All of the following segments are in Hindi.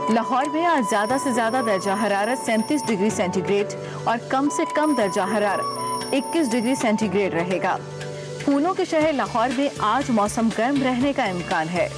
लाहौर में आज ज़्यादा से ज़्यादा दर्जा हरारत 37 डिग्री सेंटीग्रेड और कम से कम दर्जा हरारत 21 डिग्री सेंटीग्रेड रहेगा। फूलों के शहर लाहौर में आज मौसम गर्म रहने का इम्कान है।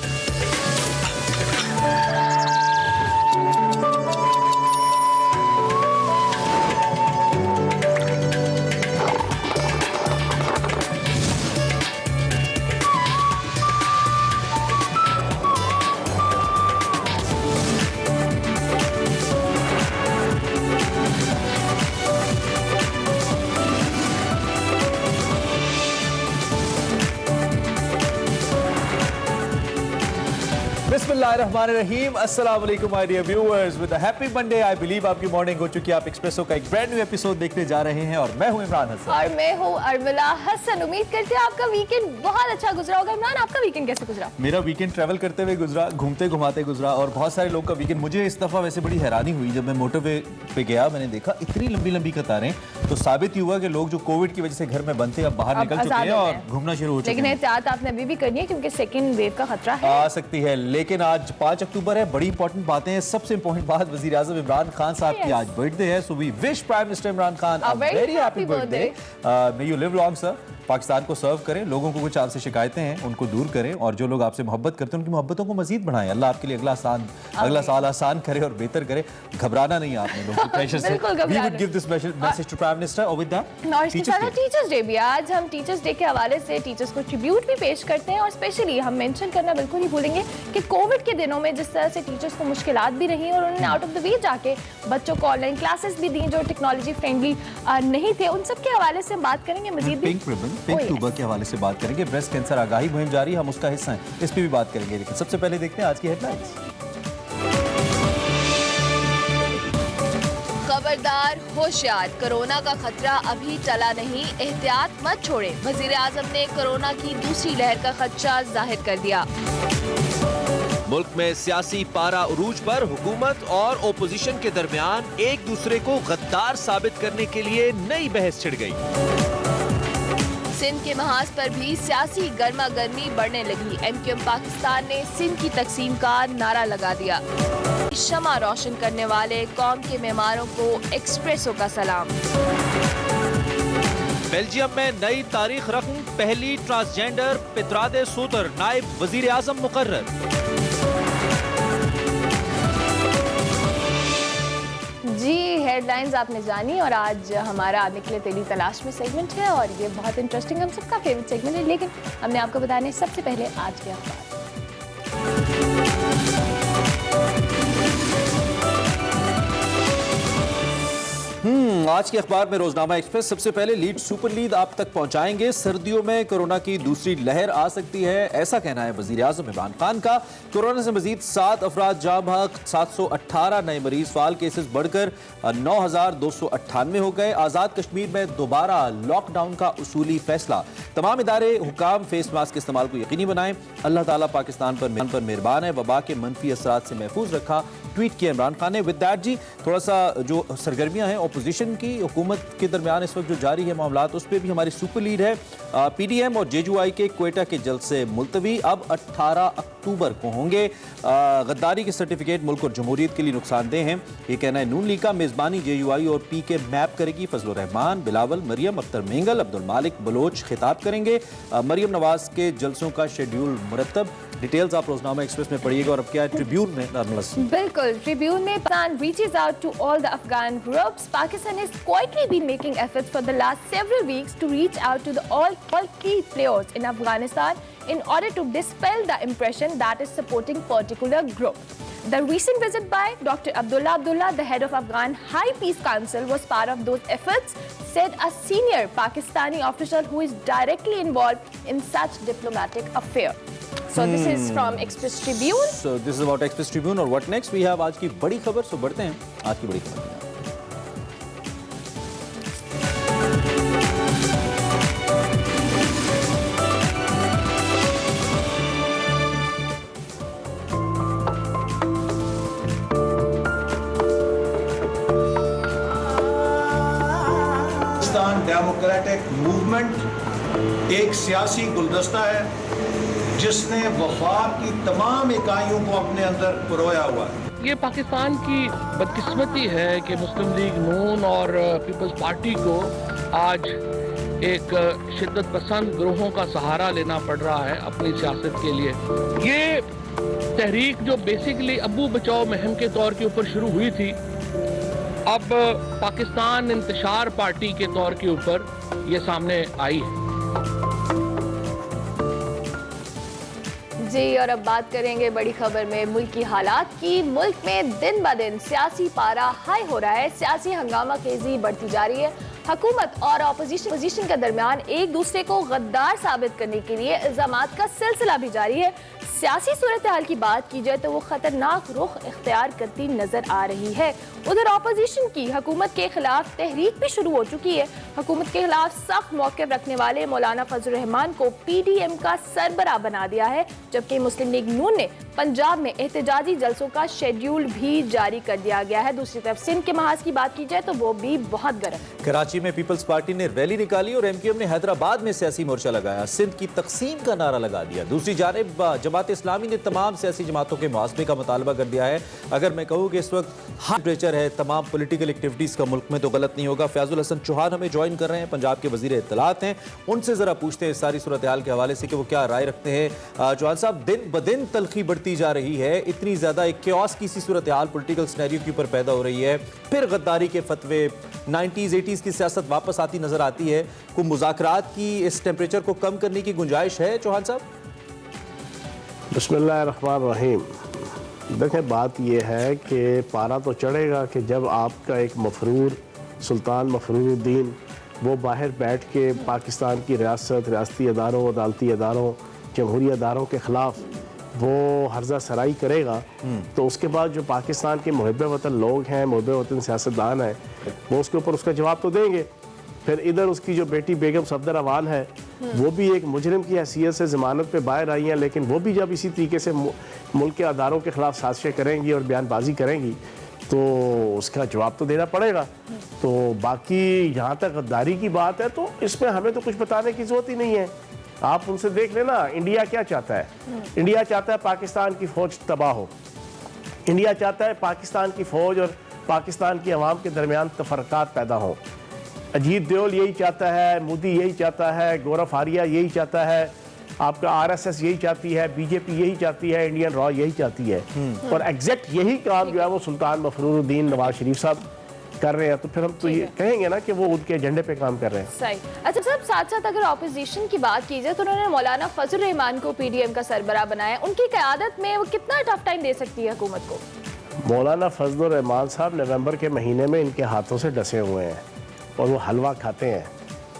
बिस्मिल्लाहिर्रहमानिर्रहीम, अस्सलाम वालेकुम my dear viewers, with a happy Monday. I believe आपकी मॉर्निंग हो चुकी है। आप एक्सप्रेसो का एक ब्रांड न्यू एपिसोड देखने जा रहे हैं और मैं हूं इमरान हसन और मैं हूं अर्मिला हसन। उम्मीद करते हैं आपका वीकेंड बहुत अच्छा गुजरा होगा। इमरान, आपका वीकेंड कैसे गुजरा? मेरा वीकेंड ट्रैवल करते हुए गुजरा, घूमते घुमाते गुजरा और बहुत सारे लोग का वीकेंड। मुझे इस दफा वैसे बड़ी हैरानी हुई जब मैं मोटरवे पे गया, मैंने देखा इतनी लंबी लंबी कतारें। तो साबित ही हुआ कि लोग जो कोविड की वजह से घर में बंद थे अब बाहर निकल चुके हैं और घूमना शुरू हो चुके हैं। लेकिन एहतियात आपने अभी भी करनी है क्योंकि सेकंड वेव का खतरा है, आ सकती है। लेकिन आज 5 अक्टूबर है, बड़ी इंपॉर्टेंट बातें हैं। सबसे इंपॉर्टेंट बात, वजीर आजम इमरान खान साहब की आज बर्थडे है। So we wish prime minister Imran Khan a very happy birthday. May you live long sir. Pakistan को सर्व करें, लोगों को कुछ आपसे शिकायतें हैं उनको दूर करें और जो लोग आपसे मोहब्बत करते हैं उनकी मोहब्बतों को मजीद बढ़ाएं। अल्लाह आपके लिए अगला साल आसान करे और बेहतर करे। घबराना नहीं है आपने लोगों के प्रेशर से। We would give this message to prime minister. और विद दैट टीचर्स डे भी। आज हम टीचर्स डे के हवाले से टीचर्स को ट्रिब्यूट भी पेश करते हैं और स्पेशली हम मेंशन करना बिल्कुल नहीं भूलेंगे कि कोविड के दिनों में जिस तरह से टीचर्स को मुश्किलात भी रही और उन्होंने आउट ऑफ द वे जाके बच्चों को ऑनलाइन क्लासेस भी दी जो टेक्नोलॉजी फ्रेंडली नहीं थे, उन सब के हवाले से हम बात करेंगे मजीद। पिंक ट्यूबर के हवाले से बात करेंगे। ब्रेस्ट कैंसर आगाही मुहिम जारी, हम उसका हिस्सा हैं, इस पे भी बात करेंगे। लेकिन सबसे पहले देखते हैं आज की हेडलाइंस। खबरदार, होशियार, कोरोना का खतरा अभी टला नहीं, एहतियात मत छोड़े। वजीर आजम ने कोरोना की दूसरी लहर का खदशा जाहिर कर दिया। मुल्क में सियासी पारा उरूज पर, हुकूमत और ओपोजिशन के दरमियान एक दूसरे को गद्दार साबित करने के लिए नई बहस छिड़ गई। सिंध के महाज पर भी सियासी गर्मा गर्मी बढ़ने लगी। एमक्यूएम पाकिस्तान ने सिंध की तकसीम का नारा लगा दिया। शमा रोशन करने वाले कौम के मेहमानों को एक्सप्रेसो का सलाम। बेल्जियम में नई तारीख रकम, पहली ट्रांसजेंडर पित्रादे सूतर नायब वजीर आजम मुकर्रर। जी, हेडलाइंस आपने जानी और आज हमारा निकले तेरी तलाश में सेगमेंट है और ये बहुत इंटरेस्टिंग, हम सबका फेवरेट सेगमेंट है। लेकिन हमने आपको बताने सबसे पहले आज के अखबार। आज के अखबार में रोजनामा एक्सप्रेस सबसे पहले लीड सुपर लीड आप तक पहुंचाएंगे। सर्दियों में कोरोना की दूसरी लहर आ सकती है, ऐसा कहना है वजीर आजम इमरान खान का। कोरोना से मजीद 7 अफराद जाँ बहक, 718 नए मरीज, फाल केसेस बढ़कर 9298 हो गए। आजाद कश्मीर में दोबारा लॉकडाउन का उसूली फैसला। तमाम इदारे हुकाम फेस मास्क के इस्तेमाल को यकीनी बनाएं। अल्लाह ताला पाकिस्तान पर मेहरबान है, वबा के मनफी असरात से महफूज रखा, ट्वीट किया इमरान खान ने। विद दैट जी, थोड़ा सा जो सरगर्मियां हैं ओपोजिशन की हुकूमत के दरमियान इस वक्त जो जारी है मामलात, उस पर भी हमारी सुपर लीड है। पीडीएम और जेयूआई के क्वेटा के जलसे मुलतवी अब 18 अक्टूबर को होंगे। गद्दारी के सर्टिफिकेट मुल्क और जमहूरियत के लिए नुकसानदेह हैं, ये कहना है नून लीग का। मेजबानी जेयूआई और पी के मैप करेगी फजलुर रहमान, बिलावल, मरियम अख्तर मेंगल, अब्दुल मालिक बलोच खिताब करेंगे। मरियम नवाज के जलसों का शेड्यूल मुरतब। डिटेल्स आप रोजनामा एक्सप्रेस में पढ़िएगा। और अब क्या है ट्रिब्यून में? बिल्कुल, ट्रिब्यून में Pakistan reaches out to all the Afghan groups. Pakistan has quietly been making efforts for the last several weeks to reach out to all key players in Afghanistan in order to dispel the impression that is supporting particular group. The recent visit by Dr. Abdullah, the head of Afghan High Peace Council, was part of those efforts, said a senior Pakistani official who is directly involved in such diplomatic affair. So this is from Express Tribune. So this is about Express Tribune. और what next? We have आज की बड़ी खबर। सो बढ़ते हैं आज की बड़ी खबर। डेमोक्रेटिक मूवमेंट एक सियासी गुलदस्ता है जिसने वफाक की तमाम इकाइयों को अपने अंदर पुरोया हुआ है। ये पाकिस्तान की बदकिस्मती है कि मुस्लिम लीग नून और पीपल्स पार्टी को आज एक शिद्दत पसंद ग्रोहों का सहारा लेना पड़ रहा है अपनी सियासत के लिए। ये तहरीक जो बेसिकली अबू बचाओ मुहिम के तौर के ऊपर शुरू हुई थी, अब पाकिस्तान इंतशार पार्टी के तौर के ऊपर ये सामने आई है। जी, और अब बात करेंगे बड़ी खबर में मुल्क की हालात की। मुल्क में दिन ब दिन सियासी पारा हाई हो रहा है, सियासी हंगामा खेजी बढ़ती जा रही है। हुकूमत और अपोजिशन के दरमियान एक दूसरे को गद्दार साबित करने के लिए इल्जामात का सिलसिला भी जारी है। सियासी सूरत हाल की बात की जाए तो वो खतरनाक रुख इख्तियार करती नजर आ रही है। उधर अपोजिशन की हुकूमत के खिलाफ तहरीक भी शुरू हो चुकी है। हुकूमत के खिलाफ सख्त मौक़िफ़ रखने वाले मौलाना फजल रहमान को PDM का सरबराह बना दिया है, जबकि मुस्लिम लीग नून ने पंजाब में एहतजाजी जलसों का शेड्यूल भी जारी कर दिया गया है। दूसरी तरफ सिंध के महाज की बात की जाए तो वो भी बहुत गर्म। कराची में पीपल्स पार्टी ने रैली निकाली और MQM ने हैदराबाद में सियासी मोर्चा लगाया, सिंध की तकसीम का नारा लगा दिया। दूसरी जानिब जमात इस्लामी ने तमाम सियासी जमातों के मुआसबे का मुतालबा कर दिया है। अगर मैं कहूँ कि इस वक्त हाई टेम्परेचर है तमाम पॉलिटिकल एक्टिविटीज़ का मुल्क में तो गलत नहीं होगा। फयाजुल हसन चौहान हमें ज्वाइन कर रहे हैं, पंजाब के वज़ीर इत्तलात हैं, उनसे ज़रा पूछते हैं इस सारी सूरत हाल के हवाले से कि वो क्या राय रखते हैं। चौहान साहब, दिन ब दिन तलखी बढ़ती जा रही है, इतनी ज़्यादा एक क्योस की सी सूरत हाल पॉलिटिकल सिनेरियो के ऊपर पैदा हो रही है, फिर गद्दारी के फतवे, 90s 80s की सियासत वापस आती नजर आती है। कोई मुज़ाकरात की इस टेम्परेचर को कम करने की गुंजाइश है चौहान साहब? बिस्मिल्लाहिर्रहमानिर्रहीम। देखें, बात यह है कि पारा तो चढ़ेगा कि जब आपका एक मफरूर सुल्तान मफरूरुद्दीन वो बाहर बैठ के पाकिस्तान की रियासत, रियासती अदारों, अदालती अदारों, जमहूरी अदारों के ख़िलाफ़ वो हर्जा सराई करेगा, तो उसके बाद जो पाकिस्तान के मुहब्बे वतन लोग हैं, मुहब्बे वतन सियासतदान हैं, वो उसके ऊपर उसका जवाब तो देंगे। फिर इधर उसकी जो बेटी बेगम सफदर अवान है वो भी एक मुजरिम की हैसियत से ज़मानत पे बाहर आई हैं, लेकिन वो भी जब इसी तरीके से मुल्क के अदारों के ख़िलाफ़ साजिशें करेंगी और बयानबाजी करेंगी तो उसका जवाब तो देना पड़ेगा। तो बाकी यहाँ तक गद्दारी की बात है तो इसमें हमें तो कुछ बताने की ज़रूरत ही नहीं है। आप उनसे देख लेना, इंडिया क्या चाहता है। इंडिया चाहता है पाकिस्तान की फ़ौज तबाह हो, इंडिया चाहता है पाकिस्तान की फ़ौज और पाकिस्तान की अवाम के दरमियान तफरक़ात पैदा हों। अजीत देओल यही चाहता है, मोदी यही चाहता है, गौरव आर्या यही चाहता है, आपका RSS यही चाहती है, BJP यही चाहती है, इंडियन रॉ यही चाहती है। और एग्जैक्ट यही काम जो है वो सुल्तान मफरूरुद्दीन नवाज शरीफ साहब कर रहे हैं। तो फिर हम तो ये कहेंगे ना कि वो उनके एजेंडे पे काम कर रहे हैं। सही। अच्छा साहब, साथ साथ अगर ऑपोजिशन की बात की जाए तो उन्होंने मौलाना फजल रहमान को PDM का सरबराह बनाया। उनकी क़यादत में वो कितना टफ टाइम दे सकती है हुकूमत को? मौलाना फजल रहमान साहब नवंबर के महीने में इनके हाथों से डसे हुए हैं और वो हलवा खाते हैं,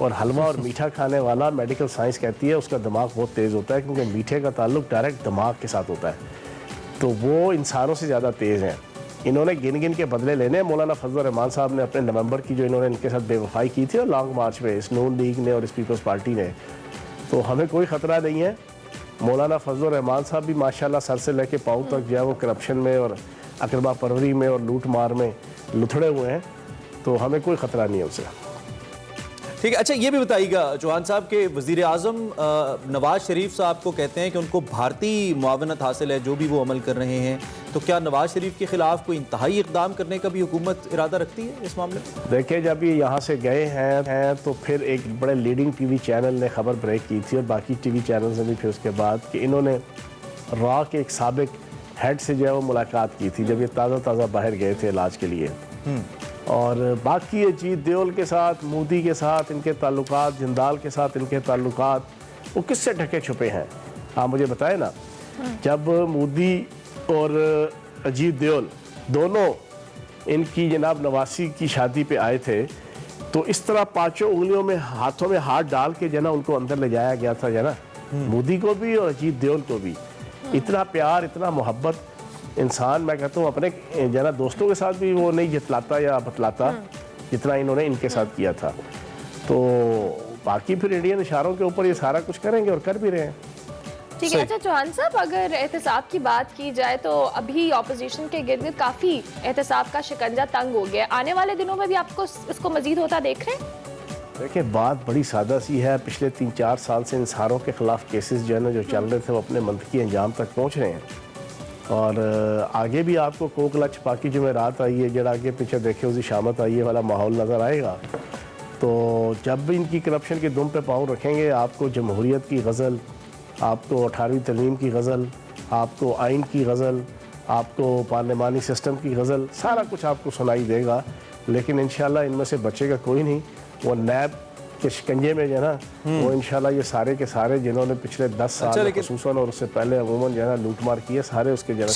और हलवा और मीठा खाने वाला मेडिकल साइंस कहती है उसका दिमाग बहुत तेज़ होता है, क्योंकि मीठे का ताल्लुक डायरेक्ट दिमाग के साथ होता है। तो वो इंसानों से ज़्यादा तेज़ हैं। इन्होंने गिन गिन के बदले लेने। मौलाना फजल रहमान साहब ने अपने नवंबर की जो इन्होंने इनके साथ बेवफाई की थी और लॉन्ग मार्च में इस नून लीग ने और इस पीपल्स पार्टी ने, तो हमें कोई ख़तरा नहीं है। मौलाना फजल रहमान साहब भी माशाल्लाह सर से लेके पाँव तक जो है वो करप्शन में और अकरबा परवरी में और लूट मार में लुथड़े हुए हैं, तो हमें कोई ख़तरा नहीं है उससे। ठीक है। अच्छा, ये भी बताइएगा चौहान साहब के वज़ीर आज़म नवाज शरीफ साहब को कहते हैं कि उनको भारतीय मुआवनत हासिल है जो भी वो अमल कर रहे हैं, तो क्या नवाज शरीफ के खिलाफ कोई इंतहाई इक़दाम करने का भी हुकूमत इरादा रखती है इस मामले में? देखिए, जब ये यहाँ से गए हैं तो फिर एक बड़े लीडिंग TV चैनल ने खबर ब्रेक की थी और बाकी TV चैनल ने भी फिर उसके बाद कि इन्होंने रॉ के एक साबिक हेड से जो है वो मुलाकात की थी जब ये ताज़ा बाहर गए थे इलाज के लिए। और बाकी अजीत देओल के साथ, मोदी के साथ इनके ताल्लुकात, जिंदाल के साथ इनके ताल्लुकात वो किससे ढके छुपे हैं? आप मुझे बताएं ना। जब मोदी और अजीत देओल दोनों इनकी जनाब नवासी की शादी पे आए थे तो इस तरह पांचों उंगलियों में हाथों में हाथ डाल के जना उनको अंदर ले जाया गया था जना, मोदी को भी और अजीत देओल को भी। इतना प्यार, इतना मोहब्बत इंसान, मैं कहता हूँ अपने जना दोस्तों के साथ भी वो नहीं जतलाता या बतलाता जितना इन्होंने इनके साथ किया था। तो बाकी फिर इंडियन इशारों के ऊपर ये सारा कुछ करेंगे और कर भी रहे हैं। ठीक है। अच्छा चौहान साहब, अगर एहतसाब की बात की जाए तो अभी ऑपोजिशन के गिर्द काफ़ी एहतसाब का शिकंजा तंग हो गया, आने वाले दिनों में भी आपको इसको मजीद होता देख रहे हैं? देखिए बात बड़ी सादा सी है। पिछले 3-4 साल से इंसानों के ख़िलाफ़ केसेस जो है ना जो चल रहे थे वो अपने मंतकी अंजाम तक पहुँच रहे हैं। और आगे भी आपको कोकला छपाकी जो में रात आई है जरा आगे पीछे देखे उसी शामत आई है वाला माहौल नज़र आएगा। तो जब भी इनकी करप्शन के दुम पे पाँव रखेंगे आपको जमहूरियत की गज़ल, आपको 18वीं तरमीम की गज़ल, आपको आइन की गज़ल, आपको पार्लिमानी सिस्टम की गज़ल, सारा कुछ आपको सुनाई देगा। लेकिन इंशाल्लाह इनमें से बचेगा कोई नहीं। वो नैब के शिकंजे में जो है ना वो इंशाल्लाह ये सारे के सारे जिन्होंने पिछले 10 साल में खुसूसन और उससे पहले अमूमन जो है ना लूटमार किए सारे उसके जरा।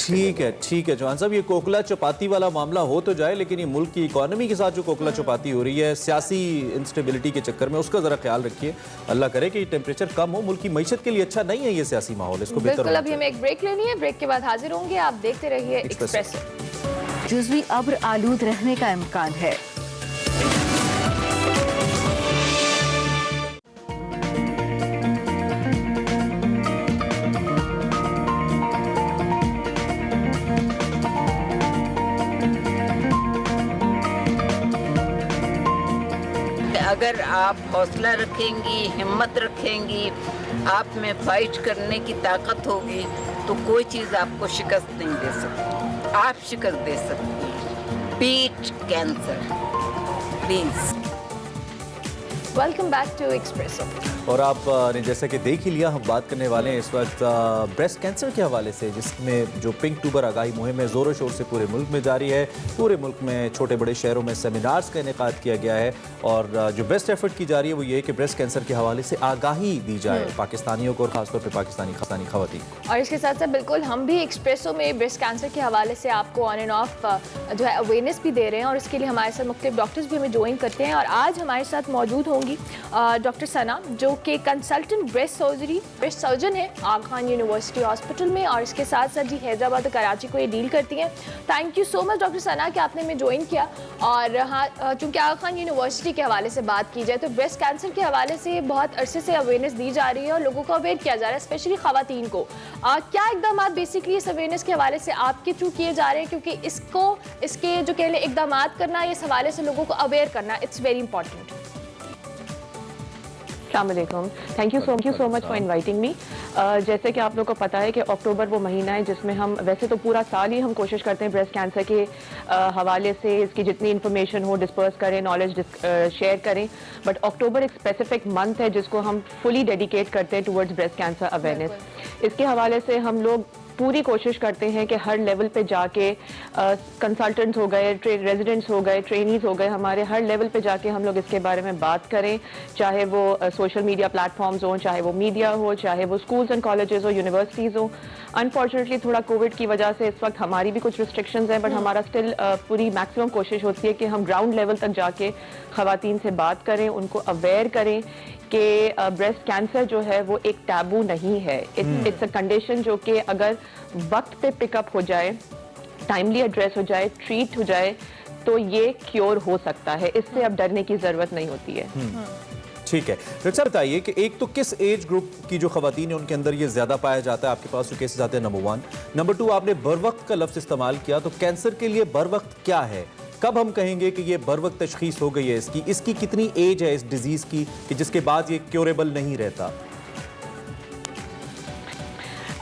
ठीक है जवान साहब, ये कोकला चपाती वाला मामला हो तो जाए, लेकिन ये मुल्क की इकोनॉमी के साथ जो कोकला चपाती हो रही है सियासी इंस्टेबिलिटी के चक्कर में, उसका जरा ख्याल रखिए। अल्लाह करे कि टेम्परेचर कम हो। मुल्क की मईशत के लिए अच्छा नहीं है ये सियासी माहौल, इसको बिल्कुल। अभी हमें एक ब्रेक लेनी है, ब्रेक के बाद हाजिर होंगे। आप देखते रहिए एक्सप्रेसो। जुज़वी अब्र आलूद रहने का इम्कान है। अगर आप हौसला रखेंगी, हिम्मत रखेंगी, आप में फाइट करने की ताकत होगी तो कोई चीज़ आपको शिकस्त नहीं दे सकती। आप शिकस्त दे सकती हैं। Beat cancer, please. Welcome back to Expresso. और आपने जैसा कि देख ही लिया, हम बात करने वाले हैं इस वक्त ब्रेस्ट कैंसर के हवाले से, जिसमें जो पिंक ट्यूबर आगाही मुहिम है ज़ोरों शोर से पूरे मुल्क में जारी है। पूरे मुल्क में छोटे बड़े शहरों में सेमिनार्स का इनेकाद किया गया है और जो बेस्ट एफर्ट की जा रही है वो ये है कि ब्रेस्ट कैंसर के हवाले से आगाही दी जाए पाकिस्तानियों को और ख़ासतौर पर पाकिस्तानी खवातीन। और इसके साथ साथ बिल्कुल हम भी एक्सप्रेसो में ब्रेस्ट कैंसर के हवाले से आपको ऑन एंड ऑफ जो है अवेयरनेस भी दे रहे हैं और इसके लिए हमारे साथ मुख्तलिफ डॉक्टर्स भी हमें ज्वाइन करते हैं। और आज हमारे साथ मौजूद होंगी डॉक्टर सना, जो कि कंसल्टेंट ब्रेस्ट सर्जन है आगा खान यूनिवर्सिटी हॉस्पिटल में, और इसके साथ साथ जी हैदराबाद और कराची को ये डील करती हैं। Thank you so much doctor Sana कि आपने हमें ज्वाइन किया। और हाँ, चूँकि आगा खान यूनिवर्सिटी के हवाले से बात की जाए तो ब्रेस्ट कैंसर के हवाले से बहुत अरसे से अवेयरनेस दी जा रही है और लोगों को अवेयर किया जा रहा है, स्पेशली खवातीन को। क्या इकदाम बेसिकली इस अवेयरनेस के हवाले से आपके थ्रू किए जा रहे हैं, क्योंकि इसके जो कह लें इकदाम करना, इस हवाले से लोगों को अवेयर करना, इट्स वेरी इंपॉर्टेंट। अस्सलामुअलैकुम, thank you so much for inviting me. जैसे कि आप लोग को पता है कि अक्टूबर वो महीना है जिसमें हम वैसे तो पूरा साल ही हम कोशिश करते हैं ब्रेस्ट कैंसर के हवाले से इसकी जितनी इन्फॉर्मेशन हो डिस्पर्स करें, नॉलेज शेयर करें, बट अक्टूबर एक स्पेसिफिक मंथ है जिसको हम फुली डेडिकेट करते हैं टुवर्ड्स ब्रेस्ट कैंसर अवेयरनेस। इसके हवाले से हम लोग पूरी कोशिश करते हैं कि हर लेवल पे जाके कंसल्टेंट्स हो गए, रेजिडेंट्स हो गए, ट्रेनीज हो गए, हमारे हर लेवल पे जाके हम लोग इसके बारे में बात करें, चाहे वो सोशल मीडिया प्लेटफॉर्म्स हो, चाहे वो मीडिया हो, चाहे वो स्कूल्स एंड कॉलेजेस हो, यूनिवर्सिटीज़ हो। अनफॉर्चुनेटली थोड़ा कोविड की वजह से इस वक्त हमारी भी कुछ रिस्ट्रिक्शंस हैं, बट हमारा स्टिल पूरी मैक्सिमम कोशिश होती है कि हम ग्राउंड लेवल तक जाके खवातीन से बात करें, उनको अवेयर करें कि ब्रेस्ट कैंसर जो है वो एक टैबू नहीं है। इट्स अ कंडीशन जो कि अगर वक्त पे पिकअप हो जाए, टाइमली एड्रेस हो जाए, ट्रीट हो जाए तो ये क्योर हो सकता है। इससे अब डरने की जरूरत नहीं होती है। ठीक है, डॉक्टर बताइए कि एक तो किस एज ग्रुप की जो खवातीन है उनके अंदर ये ज्यादा पाया जाता है, आपके पास जो केसेस आते हैं, नंबर 1। नंबर 2, आपने बर वक्त का लफ्ज इस्तेमाल किया, तो कैंसर के लिए बर वक्त क्या है? कब हम कहेंगे कि ये बर वक्त तशखीस हो गई है इसकी कितनी एज है इस डिजीज की कि जिसके बाद ये क्योरेबल नहीं रहता?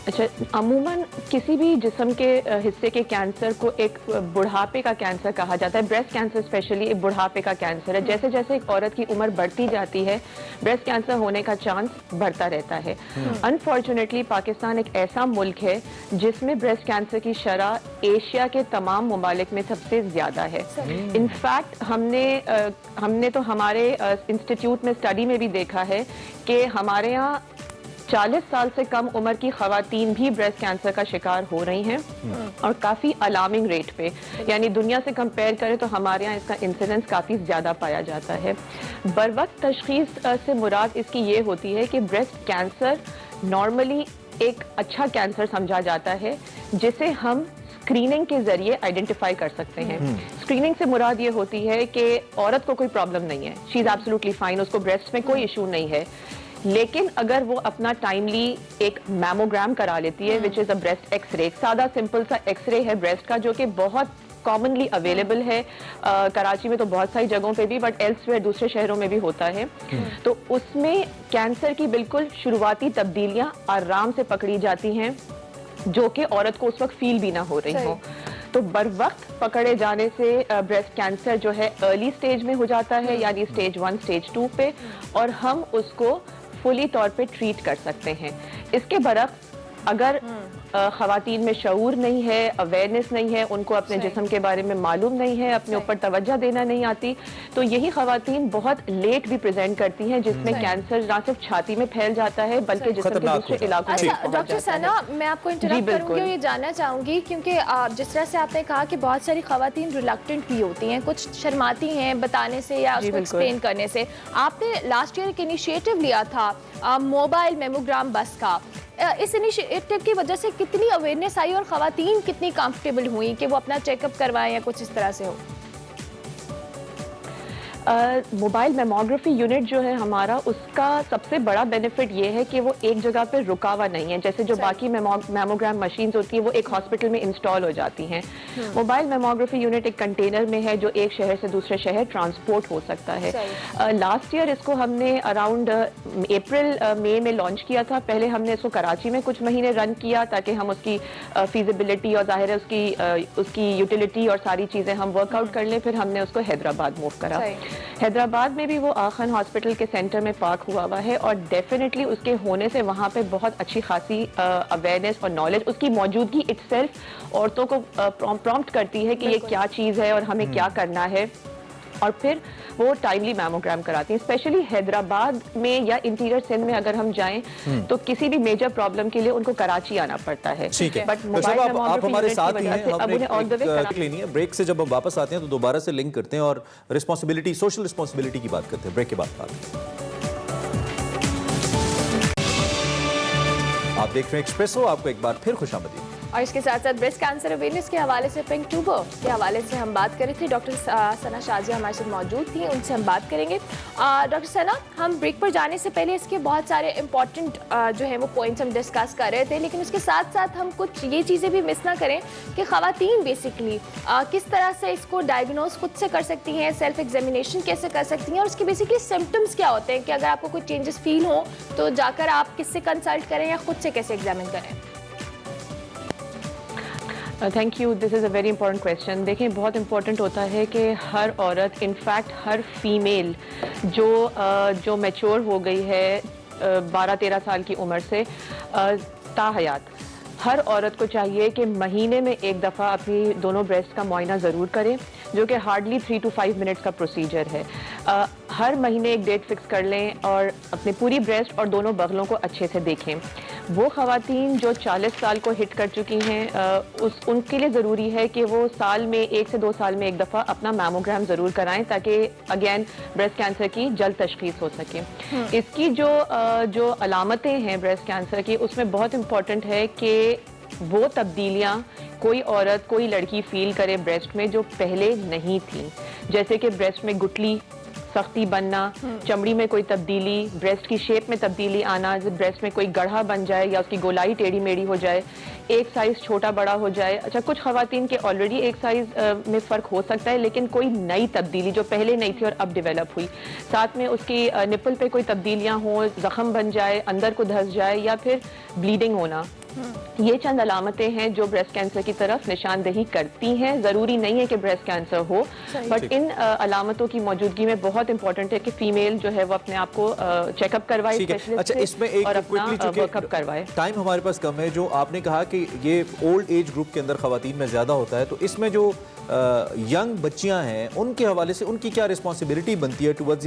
अच्छा, अमूमन किसी भी जिस्म के हिस्से के कैंसर को एक बुढ़ापे का कैंसर कहा जाता है। ब्रेस्ट कैंसर स्पेशली एक बुढ़ापे का कैंसर है। जैसे जैसे एक औरत की उम्र बढ़ती जाती है ब्रेस्ट कैंसर होने का चांस बढ़ता रहता है। अनफॉर्चुनेटली पाकिस्तान एक ऐसा मुल्क है जिसमें ब्रेस्ट कैंसर की शरह एशिया के तमाम ममालिक में सबसे ज्यादा है। इनफैक्ट हमने तो हमारे इंस्टीट्यूट में स्टडी में भी देखा है कि हमारे यहाँ 40 साल से कम उम्र की खवातीन भी ब्रेस्ट कैंसर का शिकार हो रही हैं और काफ़ी अलार्मिंग रेट पे, यानी दुनिया से कंपेयर करें तो हमारे यहाँ इसका इंसिडेंस काफ़ी ज़्यादा पाया जाता है। बर वक्त तशखीस से मुराद इसकी ये होती है कि ब्रेस्ट कैंसर नॉर्मली एक अच्छा कैंसर समझा जाता है जिसे हम स्क्रीनिंग के जरिए आइडेंटिफाई कर सकते हैं। स्क्रीनिंग से मुराद ये होती है कि औरत को कोई प्रॉब्लम नहीं है, शी इज़ एब्सोल्युटली फाइन, उसको ब्रेस्ट में कोई इशू नहीं है, लेकिन अगर वो अपना टाइमली एक मैमोग्राम करा लेती है, which is a breast x-ray, एक सादा सिंपल सा एक्सरे है ब्रेस्ट का जो कि बहुत कॉमनली अवेलेबल है कराची में तो बहुत सारी जगहों पे भी, बट एल्सवेयर दूसरे शहरों में भी होता है। तो उसमें कैंसर की बिल्कुल शुरुआती तब्दीलियां आराम से पकड़ी जाती हैं, जो कि औरत को उस वक्त फील भी ना हो रही हो। तो बर वक्त पकड़े जाने से ब्रेस्ट कैंसर जो है अर्ली स्टेज में हो जाता है, यानी स्टेज 1 स्टेज 2 पे, और हम उसको फुली तौर पे ट्रीट कर सकते हैं। इसके बरक्स अगर खवातीन में शऊर नहीं है, अवेयरनेस नहीं है, उनको अपने जिस्म के बारे में मालूम नहीं है, अपने ऊपर तवज्जो देना नहीं आती, तो यही खवातीन बहुत लेट भी प्रेजेंट करती हैं, जिसमें कैंसर ना सिर्फ छाती में फैल जाता है बल्कि जिस्म के दूसरे इलाकों में अच्छा डॉक्टर सना, मैं आपको इंटरप्ट करूंगी और ये जानना चाहूंगी, क्योंकि जिस तरह से आपने कहा कि बहुत सारी खवातीन रिलक्टेंट भी होती हैं, कुछ शर्माती हैं बताने से या उसको एक्सप्लेन करने से। आपने लास्ट ईयर एक इनिशिएटिव लिया था मोबाइल मेमोग्राम बस का, इस इनिशिएटिव की वजह से कितनी अवेयरनेस आई और खवातीन कितनी कंफर्टेबल हुई कि वो अपना चेकअप करवाएं या कुछ इस तरह से हो? मोबाइल मेमोग्राफी यूनिट जो है हमारा, उसका सबसे बड़ा बेनिफिट ये है कि वो एक जगह पे रुका हुआ नहीं है। जैसे जो बाकी मेमोग्राम मशीन्स होती है वो एक हॉस्पिटल में इंस्टॉल हो जाती हैं। मोबाइल मेमोग्राफी यूनिट एक कंटेनर में है जो एक शहर से दूसरे शहर ट्रांसपोर्ट हो सकता है। लास्ट ईयर इसको हमने अराउंड अप्रैल मई में लॉन्च किया था। पहले हमने इसको कराची में कुछ महीने रन किया ताकि हम उसकी फीजिबिलिटी और जाहिर है उसकी यूटिलिटी और सारी चीज़ें हम वर्कआउट कर लें। फिर हमने उसको हैदराबाद मूव करा। हैदराबाद में भी वो आखन हॉस्पिटल के सेंटर में पार्क हुआ है और डेफिनेटली उसके होने से वहाँ पे बहुत अच्छी खासी अवेयरनेस और नॉलेज, उसकी मौजूदगी इटसेल्फ औरतों को प्रॉम्प्ट करती है कि ये क्या चीज़ है और हमें क्या करना है, और फिर वो टाइमली मैमोग्राम कराती हैं। स्पेशली हैदराबाद में या इंटीरियर सिंध में अगर हम जाएं तो किसी भी मेजर प्रॉब्लम के लिए उनको कराची आना पड़ता है। ठीक है, बट आप हमारे साथ ही हैं, हमने एक लेनी है। ब्रेक से जब हम वापस आते हैं तो दोबारा से लिंक करते हैं और रिस्पॉन्सिबिलिटी, सोशल रिस्पॉन्सिबिलिटी की बात करते हैं। ब्रेक के बाद आप देख रहे हैं एक्सप्रेसो, आपको एक बार फिर खुशामदीद। और इसके साथ साथ ब्रेस्ट कैंसर अवेयरनेस के हवाले से पिंक ट्यूबर के हवाले से हम बात कर रहे थे। डॉक्टर सना शाजिया हमारे साथ मौजूद थी, उनसे हम बात करेंगे। डॉक्टर सना, हम ब्रेक पर जाने से पहले इसके बहुत सारे इंपॉर्टेंट जो है वो पॉइंट्स हम डिस्कस कर रहे थे, लेकिन उसके साथ साथ हम कुछ ये चीज़ें भी मिस ना करें कि ख़वातीन बेसिकली किस तरह से इसको डायग्नोज खुद से कर सकती हैं, सेल्फ एग्जामिनेशन कैसे कर सकती हैं, और उसके बेसिकली सिम्टम्स क्या होते हैं कि अगर आपको कोई चेंजेस फील हो तो जाकर आप किससे कंसल्ट करें या खुद से कैसे एग्जामिन करें? Thank you, this is a very important question. देखें, बहुत इंपॉर्टेंट होता है कि हर औरत, इनफैक्ट हर फीमेल जो मैच्योर हो गई है 12-13 साल की उम्र से ताहयात, हर औरत को चाहिए कि महीने में एक दफ़ा अपनी दोनों ब्रेस्ट का मुआयना ज़रूर करें, जो कि हार्डली 3 to 5 मिनट्स का प्रोसीजर है। हर महीने एक डेट फिक्स कर लें और अपनी पूरी ब्रेस्ट और दोनों बगलों को अच्छे से देखें। वो ख़वातीन जो 40 साल को हिट कर चुकी हैं उनके लिए ज़रूरी है कि वो साल में 1 से 2 साल में एक दफ़ा अपना मैमोग्राम ज़रूर कराएं ताकि अगेन ब्रेस्ट कैंसर की जल्द तशख़ीस हो सके। इसकी जो अलामतें हैं ब्रेस्ट कैंसर की, उसमें बहुत इम्पॉर्टेंट है कि वो तब्दीलियाँ कोई औरत, कोई लड़की फील करे ब्रेस्ट में जो पहले नहीं थी, जैसे कि ब्रेस्ट में गुठली, सख्ती बनना, चमड़ी में कोई तब्दीली, ब्रेस्ट की शेप में तब्दीली आना, ब्रेस्ट में कोई गढ़ा बन जाए या उसकी गोलाई टेढ़ी मेढ़ी हो जाए, एक साइज छोटा बड़ा हो जाए। अच्छा, कुछ खवातीन के ऑलरेडी एक साइज में फ़र्क हो सकता है, लेकिन कोई नई तब्दीली जो पहले नहीं थी और अब डेवलप हुई, साथ में उसकी निपल पे कोई तब्दीलियाँ हों, जख्म बन जाए, अंदर को धंस जाए या फिर ब्लीडिंग होना, ये चंद अलामतें हैं जो ब्रेस्ट कैंसर की तरफ निशानदेही करती हैं। ज़रूरी नहीं है कि ब्रेस्ट कैंसर हो, बट इन अलामतों की मौजूदगी में बहुत इंपॉर्टेंट है कि फीमेल जो है वो अपने आप को चेकअप करवाए, अच्छा, इसमें एक और अपना वर्कअप करवाए। टाइम हमारे पास कम है। जो आपने कहा कि ये ओल्ड एज ग्रुप के अंदर खवातीन में ज़्यादा होता है, तो इसमें जो यंग बच्चियां हैं उनके हवाले से उनकी क्या रिस्पॉन्सिबिलिटी बनती है towards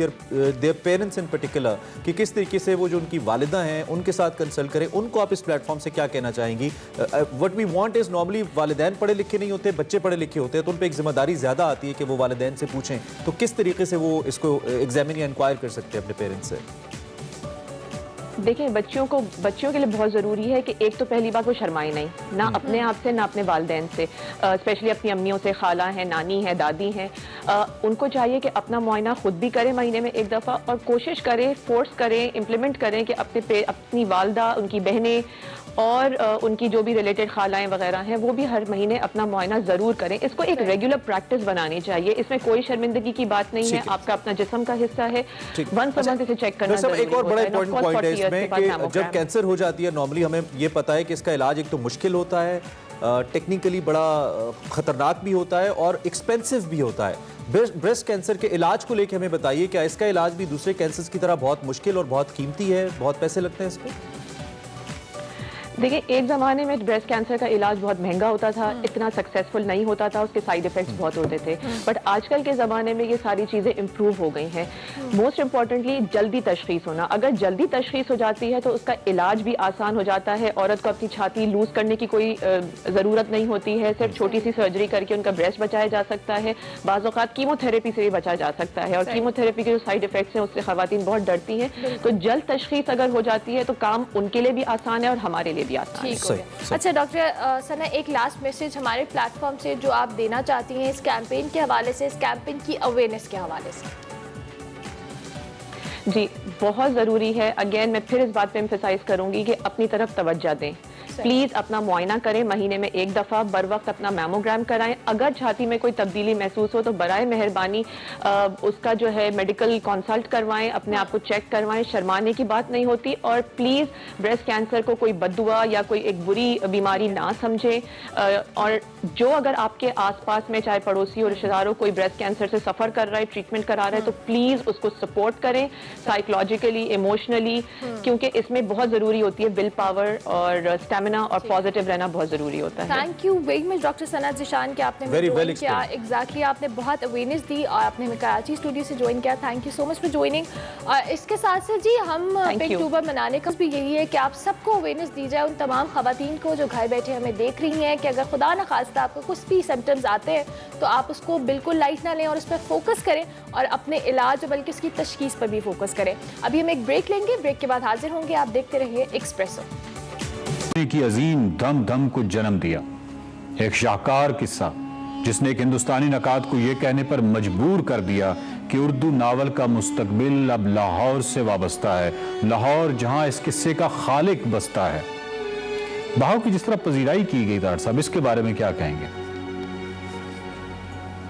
their parents in particular, कि किस तरीके से वो जो उनकी वालिदा हैं उनके साथ कंसल्ट करें? उनको आप इस प्लेटफॉर्म से क्या कहना चाहेंगी? What we want is normally वालिदैन पढ़े लिखे नहीं होते, बच्चे पढ़े लिखे होते हैं, तो उन पर एक जिम्मेदारी ज़्यादा आती है कि वो वालिदैन से पूछें, तो किस तरीके से वो इसको एग्जामिन या इंक्वायर कर सकते हैं अपने पेरेंट्स से? देखें, बच्चियों के लिए बहुत ज़रूरी है कि एक तो पहली बात वो शर्माए नहीं, ना अपने आप से ना अपने वालिदैन से, स्पेशली अपनी अम्मियों से, खाला हैं, नानी है, दादी हैं। उनको चाहिए कि अपना मुआयना खुद भी करें महीने में एक दफ़ा, और कोशिश करें, फोर्स करें, इम्प्लीमेंट करें कि अपनी वालदा, उनकी बहनें और उनकी जो भी रिलेटेड खालाएं वगैरह हैं वो भी हर महीने अपना मुआयना जरूर करें। इसको एक रेगुलर प्रैक्टिस बनानी चाहिए, इसमें कोई शर्मिंदगी की बात नहीं है, आपका अपना जिस्म का हिस्सा है, वंस अ मंथ इसे चेक करना जरूरी एक और बड़ा होता है। इंपॉर्टेंट पॉइंट है इसमें कि जब कैंसर हो जाती है नॉर्मली हमें ये पता है कि इसका इलाज एक तो मुश्किल होता है, टेक्निकली बड़ा खतरनाक भी होता है और एक्सपेंसिव भी होता है। ब्रेस्ट कैंसर के इलाज को लेकर हमें बताइए, क्या इसका इलाज भी दूसरे कैंसर्स की तरह बहुत मुश्किल और बहुत कीमती है, बहुत पैसे लगते हैं इस पर? देखिए, एक ज़माने में ब्रेस्ट कैंसर का इलाज बहुत महंगा होता था, इतना सक्सेसफुल नहीं होता था, उसके साइड इफ़ेक्ट्स बहुत होते थे, बट आजकल के ज़माने में ये सारी चीज़ें इम्प्रूव हो गई हैं। मोस्ट इम्पॉर्टेंटली जल्दी तशखीस होना, अगर जल्दी तशखीस हो जाती है तो उसका इलाज भी आसान हो जाता है। औरत को अपनी छाती लूज करने की कोई ज़रूरत नहीं होती है, सिर्फ छोटी सी सर्जरी करके उनका ब्रेस्ट बचाया जा सकता है। बाज़ औक़ात कीमोथेरेपी से भी बचा जा सकता है, और कीमोथेरेपी के जो साइड इफ़ेक्ट्स हैं उससे ख़वातीन बहुत डरती हैं। तो जल्द तशखीस अगर हो जाती है तो काम उनके लिए भी आसान है और हमारे लिए भी आसान है। अच्छा डॉक्टर सना, एक लास्ट मैसेज हमारे प्लेटफॉर्म से जो आप देना चाहती हैं इस कैंपेन के हवाले से, इस कैंपेन की अवेयरनेस के हवाले से। जी, बहुत ज़रूरी है। अगेन मैं फिर इस बात पे एम्फेसाइज करूंगी कि अपनी तरफ तवज्जो दें, प्लीज़ अपना मुआयना करें, महीने में एक दफ़ा बर वक्त अपना मैमोग्राम कराएं। अगर छाती में कोई तब्दीली महसूस हो तो बराए मेहरबानी उसका जो है मेडिकल कंसल्ट करवाएं, अपने आप को चेक करवाएं, शर्माने की बात नहीं होती। और प्लीज़ ब्रेस्ट कैंसर को कोई बद्दुआ या कोई एक बुरी बीमारी ना समझें। और जो अगर आपके आसपास में चाहे पड़ोसी और रिश्तेदार हो कोई ब्रेस्ट कैंसर से सफ़र कर रहा है, ट्रीटमेंट करा रहा है, तो प्लीज़ उसको सपोर्ट करें साइकोलॉजिकली, इमोशनली, क्योंकि इसमें बहुत ज़रूरी होती है विल पावर और और पॉजिटिव रहना बहुत जरूरी होता है। Thank you very much doctor Sana Zishan कि आपने ज्वाइन किया। एग्जैक्टली आपने बहुत अवेयरनेस दी और आपने हमें कराची स्टूडियो से ज्वाइन किया। Thank you so much for joining. और इसके साथ साथ जी हम पिंक अक्टूबर मनाने का भी यही है कि आप सबको अवेयरनेस दी जाए, उन तमाम खवातीन को जो घर बैठे हमें देख रही हैं, कि अगर खुदा न खास्ता आपको कुछ भी सिम्टम्स आते हैं तो आप उसको बिल्कुल लाइट ना लें और उस पर फोकस करें और अपने इलाज बल्कि उसकी तशखीस पर भी फोकस करें। अभी हम एक ब्रेक लेंगे, ब्रेक के बाद हाजिर होंगे। आप देखते रहिए एक्सप्रेसो। की अजीम दम दम को जन्म दिया, एक शाहकार किस्सा जिसने एक हिंदुस्तानी नकाद को यह कहने पर मजबूर कर दिया कि उर्दू नावल का मुस्तकबिल अब लाहौर से वाबस्ता है, लाहौर जहां इस किस्से का खालिक बसता है। बहाव की जिस तरह पजीराई की गई डाक्टर साहब, इसके बारे में क्या कहेंगे?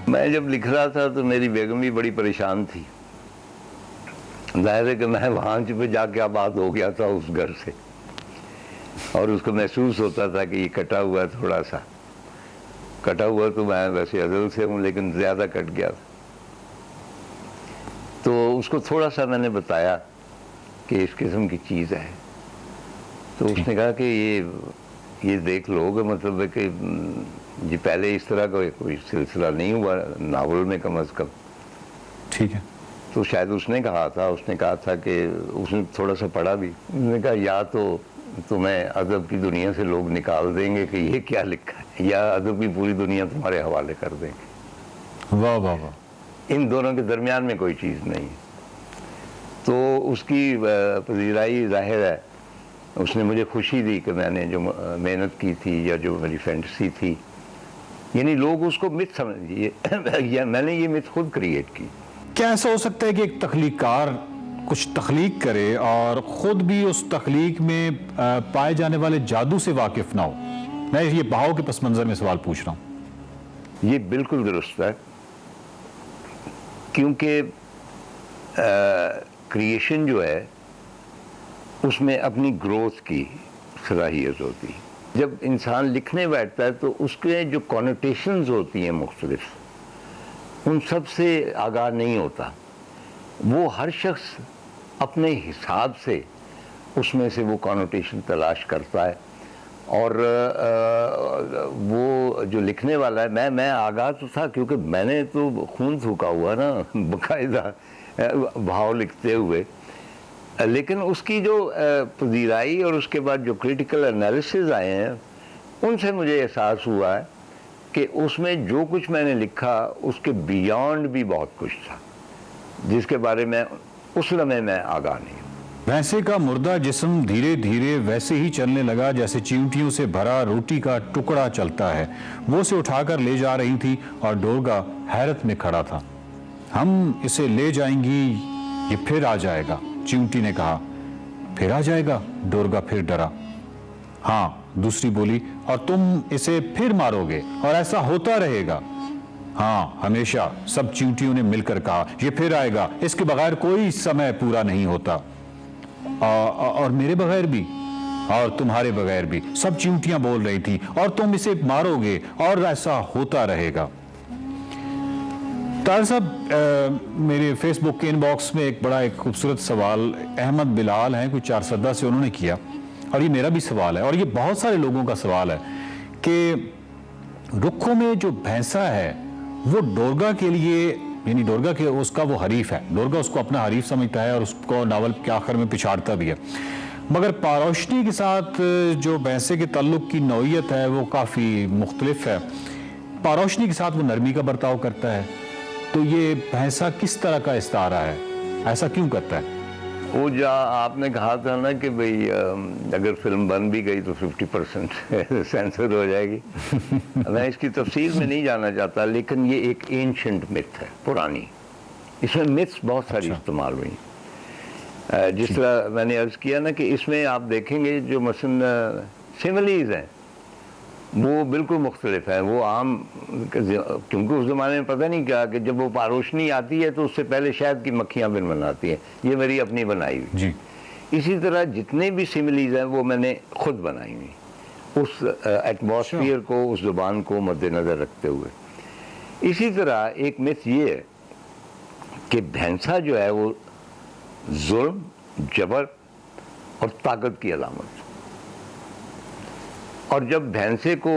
मैं जब लिख रहा था तो मेरी बेगम भी बड़ी परेशान थी। जाहिर है कि मैं वहां पे जाके आबाद हो गया था उस घर से, और उसको महसूस होता था कि ये कटा हुआ है, थोड़ा सा कटा हुआ। तो मैं वैसे अज़ल से हूँ लेकिन ज़्यादा कट गया। तो उसको थोड़ा सा मैंने बताया कि इस किस्म की चीज़ है, तो उसने कहा कि ये देख लो कि मतलब है कि जी पहले इस तरह का कोई सिलसिला नहीं हुआ नावल में कम अज़ कम। ठीक है। तो शायद उसने कहा था कि उसने थोड़ा सा पढ़ा भी। उसने कहा या तो तुम्हें अदब की दुनिया से लोग निकाल देंगे कि ये क्या लिखा है, या अदब की पूरी दुनिया तुम्हारे हवाले कर देंगे। वाह वाह वाह। इन दोनों के दरमियान में कोई चीज़ नहीं है। तो उसकी पजीराई जाहिर है, उसने मुझे खुशी दी कि मैंने जो मेहनत की थी या जो मेरी फैंटेसी थी, यानी लोग उसको मिथ समझिए मैंने ये मिथ खुद क्रिएट की। क्या ऐसा हो सकता है कि एक तख्लीकार कुछ तख्लीक करे और ख़ुद भी उस तख्लीक में पाए जाने वाले जादू से वाकिफ़ ना हो? मैं ये बहाव के पस मंज़र में सवाल पूछ रहा हूँ। ये बिल्कुल दुरुस्त है, क्योंकि क्रिएशन जो है उसमें अपनी ग्रोथ की सलाहियत होती है। जब इंसान लिखने बैठता है तो उसके जो कॉनोटेशंस होती हैं मुख्तलिफ, उन सब से आगाह नहीं होता। वो हर शख्स अपने हिसाब से उसमें से वो कॉनोटेशन तलाश करता है, और वो जो लिखने वाला है, मैं आगाह तो था क्योंकि मैंने तो खून थूका हुआ ना बाकायदा भाव लिखते हुए, लेकिन उसकी जो पजीराई और उसके बाद जो क्रिटिकल एनालिसिस आए हैं उनसे मुझे एहसास हुआ है कि उसमें जो कुछ मैंने लिखा उसके बियॉन्ड भी बहुत कुछ था जिसके बारे में उस लम्हे में आगाह नहीं। भैंसे का मुर्दा जिस्म धीरे धीरे वैसे ही चलने लगा जैसे चींटियों से भरा रोटी का टुकड़ा चलता है। वो उसे उठाकर ले जा रही थी और डोरगा हैरत में खड़ा था। हम इसे ले जाएंगी, ये फिर आ जाएगा, चींटी ने कहा। फिर आ जाएगा? डोरगा फिर डरा। हाँ, दूसरी बोली, और तुम इसे फिर मारोगे और ऐसा होता रहेगा। हाँ, हमेशा, सब चींटियों ने मिलकर कहा। ये फिर आएगा, इसके बगैर कोई समय पूरा नहीं होता। और मेरे बगैर भी, और तुम्हारे बगैर भी, सब चींटियां बोल रही थी, और तुम इसे मारोगे और ऐसा होता रहेगा। तार साहब, मेरे फेसबुक के इनबॉक्स में एक खूबसूरत सवाल अहमद बिलाल हैं, कुछ 4 से उन्होंने किया, और ये मेरा भी सवाल है, और ये बहुत सारे लोगों का सवाल है कि रुखों में जो भैंसा है वो डोरगा के लिए, यानी डोरगा के उसका वो हरीफ है, डोरगा उसको अपना हरीफ समझता है और उसको नावल के आखिर में पिछाड़ता भी है, मगर पारोशनी के साथ जो भैंसे के ताल्लुक की नौइयत है वो काफ़ी मुख्तलिफ है। पारोशनी के साथ वो नरमी का बर्ताव करता है, तो ये भैंसा किस तरह का इस्तारा है, ऐसा क्यों करता है? वो जो आपने कहा था ना कि भाई अगर फिल्म बन भी गई तो 50% सेंसर हो जाएगी। मैं इसकी तफसील में नहीं जाना चाहता, लेकिन ये एक एंशंट मिथ है, पुरानी। इसमें मिथ्स बहुत सारी इस्तेमाल हुई। जिस तरह मैंने अर्ज़ किया ना कि इसमें आप देखेंगे जो मसलन सिमिलीज़ हैं वो बिल्कुल मुख्तलिफ है। वो आम, क्योंकि उस ज़माने में पता नहीं क्या कि जब वो पारोशनी आती है तो उससे पहले शहद की मक्खियाँ बिन बनाती हैं। ये मेरी अपनी बनाई हुई जी। इसी तरह जितने भी सिमिलीज़ हैं वो मैंने खुद बनाई हुई, उस एटमॉस्फेयर को, उस ज़ुबान को मद्देनज़र रखते हुए। इसी तरह एक मिथ ये है कि भैंसा जो है वो जुल्म, जबर और ताकत की अलामत, और जब भैंसे को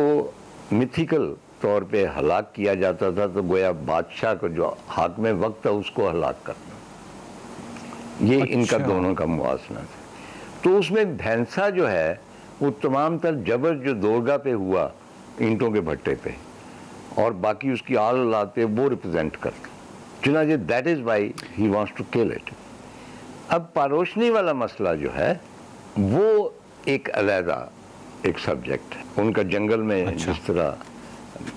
मिथिकल तौर पे हलाक किया जाता था तो गोया बादशाह को जो हाकिम वक्त था उसको हलाक करना। ये इनका दोनों का मुआसना था। तो उसमें भैंसा जो है वो तमाम तर जबर जो दोरगा पे हुआ ईंटों के भट्टे पे, और बाकी उसकी आल औलाद पे, वो रिप्रेजेंट करता। चुनांचे that is why he wants to kill it. अब पारोशनी वाला मसला जो है वो एक अलहदा एक सब्जेक्ट है। उनका जंगल में जिस तरह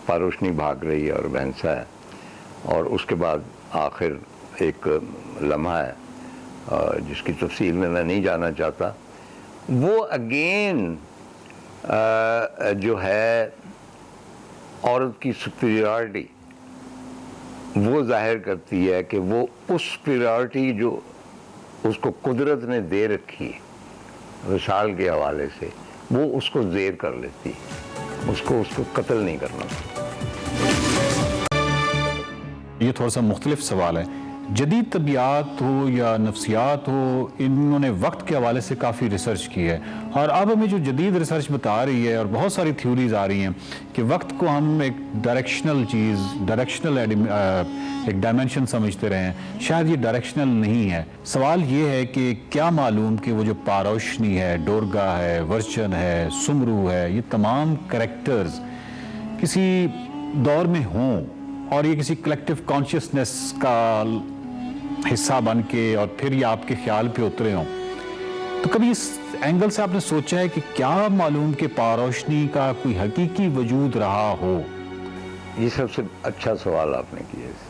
पारोशनी भाग रही है और भैंसा है, और उसके बाद आखिर एक लम्हा है जिसकी तफसील में मैं नहीं जाना चाहता, वो अगेन जो है औरत की सुपीरियरिटी वो जाहिर करती है कि वो उस सुपीरियरिटी जो उसको कुदरत ने दे रखी है विशाल के हवाले से, वो उसको ज़ेर कर लेती है, उसको कत्ल नहीं करना। ये थोड़ा सा मुख्तलिफ सवाल है। जदीद तबियात हो या नफ्सियात हो, इन्होंने वक्त के हवाले से काफ़ी रिसर्च की है, और अब हमें जो जदीद रिसर्च बता रही है और बहुत सारी थ्योरीज आ रही हैं कि वक्त को हम एक डायरेक्शनल चीज़, एक डायमेंशन समझते रहे हैं, शायद ये डायरेक्शनल नहीं है। सवाल ये है कि क्या मालूम कि वो जो पारोशनी है, डोरगा है, वर्चन है, सुमरू है, ये तमाम कैरेक्टर्स किसी दौर में हों और ये किसी कलेक्टिव कॉन्शियसनेस का हिस्सा बन के और फिर ये आपके ख्याल पे उतरे हों। तो कभी इस एंगल से आपने सोचा है कि क्या मालूम कि पारोशनी का कोई हकीकी वजूद रहा हो? ये सबसे अच्छा सवाल आपने किया